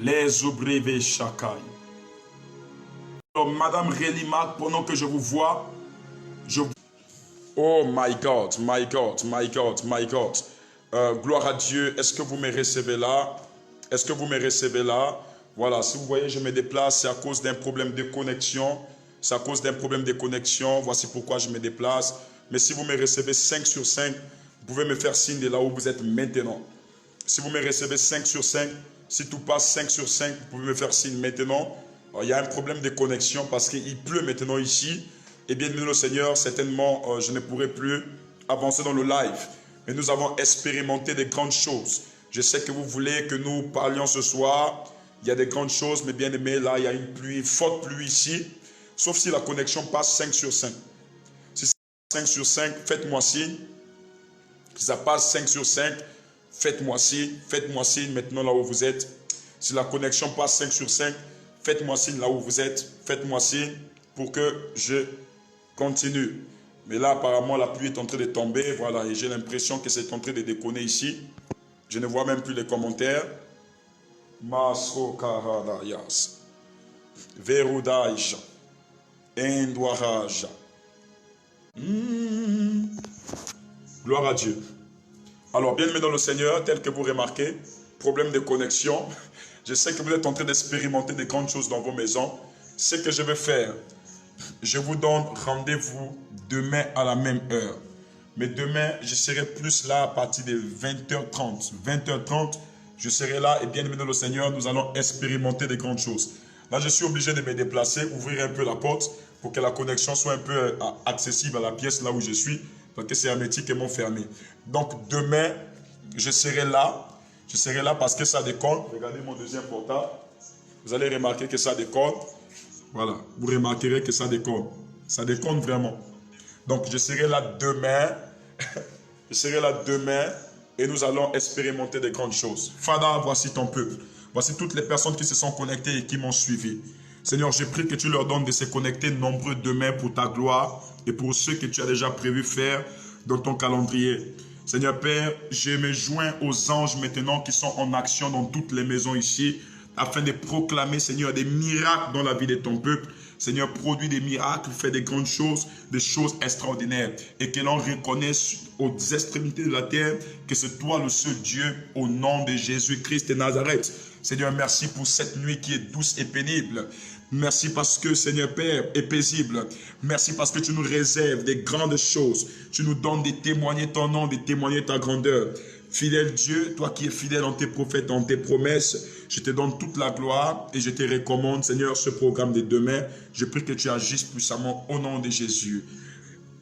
Les ouvriers chakai. Alors, Madame Réli Mac, pendant que je vous vois, oh my God, my God, my God, my God. Gloire à Dieu. Est-ce que vous me recevez là? Est-ce que vous me recevez là? Voilà, si vous voyez, je me déplace, c'est à cause d'un problème de connexion. C'est à cause d'un problème de connexion. Voici pourquoi je me déplace. Mais si vous me recevez 5 sur 5, vous pouvez me faire signe de là où vous êtes maintenant. Si vous me recevez 5 sur 5, si tout passe 5 sur 5, vous pouvez me faire signe maintenant. Alors, il y a un problème de connexion parce qu'il pleut maintenant ici. Et bien, le Seigneur, certainement, je ne pourrai plus avancer dans le live. Mais nous avons expérimenté des grandes choses. Je sais que vous voulez que nous parlions ce soir. Il y a des grandes choses, mais bien aimé, là, il y a une pluie, forte pluie ici. Sauf si la connexion passe 5 sur 5. Si c'est 5 sur 5, faites-moi signe. Si ça passe 5 sur 5, faites-moi signe maintenant là où vous êtes. Si la connexion passe 5 sur 5, faites-moi signe là où vous êtes. Faites-moi signe pour que je continue. Mais là, apparemment, la pluie est en train de tomber. Voilà, et j'ai l'impression que c'est en train de déconner ici. Je ne vois même plus les commentaires. Masro Karadayas. Verudaïja. Endouaraja. Gloire à Dieu. Alors, bien aimé dans le Seigneur, tel que vous remarquez, problème de connexion. Je sais que vous êtes en train d'expérimenter des grandes choses dans vos maisons. Ce que je vais faire, je vous donne rendez-vous demain à la même heure. Mais demain, je serai plus là à partir de 20h30. 20h30, je serai là et bien aimé dans le Seigneur, nous allons expérimenter des grandes choses. Là, je suis obligé de me déplacer, ouvrir un peu la porte pour que la connexion soit un peu accessible à la pièce là où je suis. Parce que c'est hermétique et m'ont fermé. Donc demain, je serai là. Je serai là parce que ça déconne. Regardez mon deuxième portable. Vous allez remarquer que ça déconne. Voilà, vous remarquerez que ça déconne. Ça déconne vraiment. Donc je serai là demain. Je serai là demain et nous allons expérimenter des grandes choses. Fada, voici ton peuple. Voici toutes les personnes qui se sont connectées et qui m'ont suivi. Seigneur, je prie que tu leur donnes de se connecter nombreux demain pour ta gloire et pour ceux que tu as déjà prévu faire dans ton calendrier. Seigneur Père, je me joins aux anges maintenant qui sont en action dans toutes les maisons ici afin de proclamer, Seigneur, des miracles dans la vie de ton peuple. Seigneur, produis des miracles, fais des grandes choses, des choses extraordinaires et que l'on reconnaisse aux extrémités de la terre que c'est toi le seul Dieu au nom de Jésus-Christ de Nazareth. Seigneur, merci pour cette nuit qui est douce et pénible. Merci parce que, Seigneur Père, est paisible. Merci parce que tu nous réserves des grandes choses. Tu nous donnes de témoigner ton nom, de témoigner ta grandeur. Fidèle Dieu, toi qui es fidèle dans tes prophètes, dans tes promesses, je te donne toute la gloire et je te recommande, Seigneur, ce programme de demain. Je prie que tu agisses puissamment au nom de Jésus.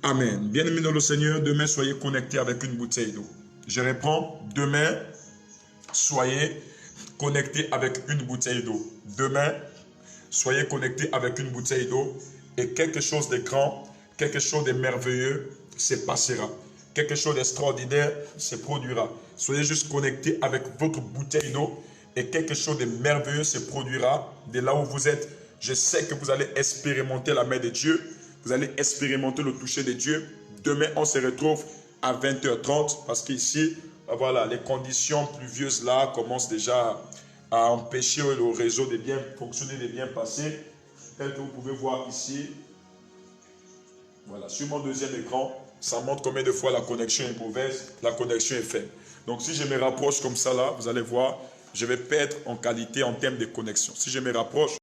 Amen. Bien-aimés dans le Seigneur, demain, soyez connectés avec une bouteille d'eau. Je réponds, demain, soyez connectés avec une bouteille d'eau. Demain, soyez connectés avec une bouteille d'eau et quelque chose de grand, quelque chose de merveilleux se passera. Quelque chose d'extraordinaire se produira. Soyez juste connectés avec votre bouteille d'eau et quelque chose de merveilleux se produira de là où vous êtes. Je sais que vous allez expérimenter la main de Dieu. Vous allez expérimenter le toucher de Dieu. Demain, on se retrouve à 20h30 parce qu'ici, voilà, les conditions pluvieuses là commencent déjà à empêcher le réseau de bien fonctionner, de bien passer. Tel que vous pouvez voir ici. Voilà, sur mon deuxième écran, ça montre combien de fois la connexion est mauvaise, la connexion est faible. Donc si je me rapproche comme ça là, vous allez voir, je vais perdre en qualité en termes de connexion. Si je me rapproche,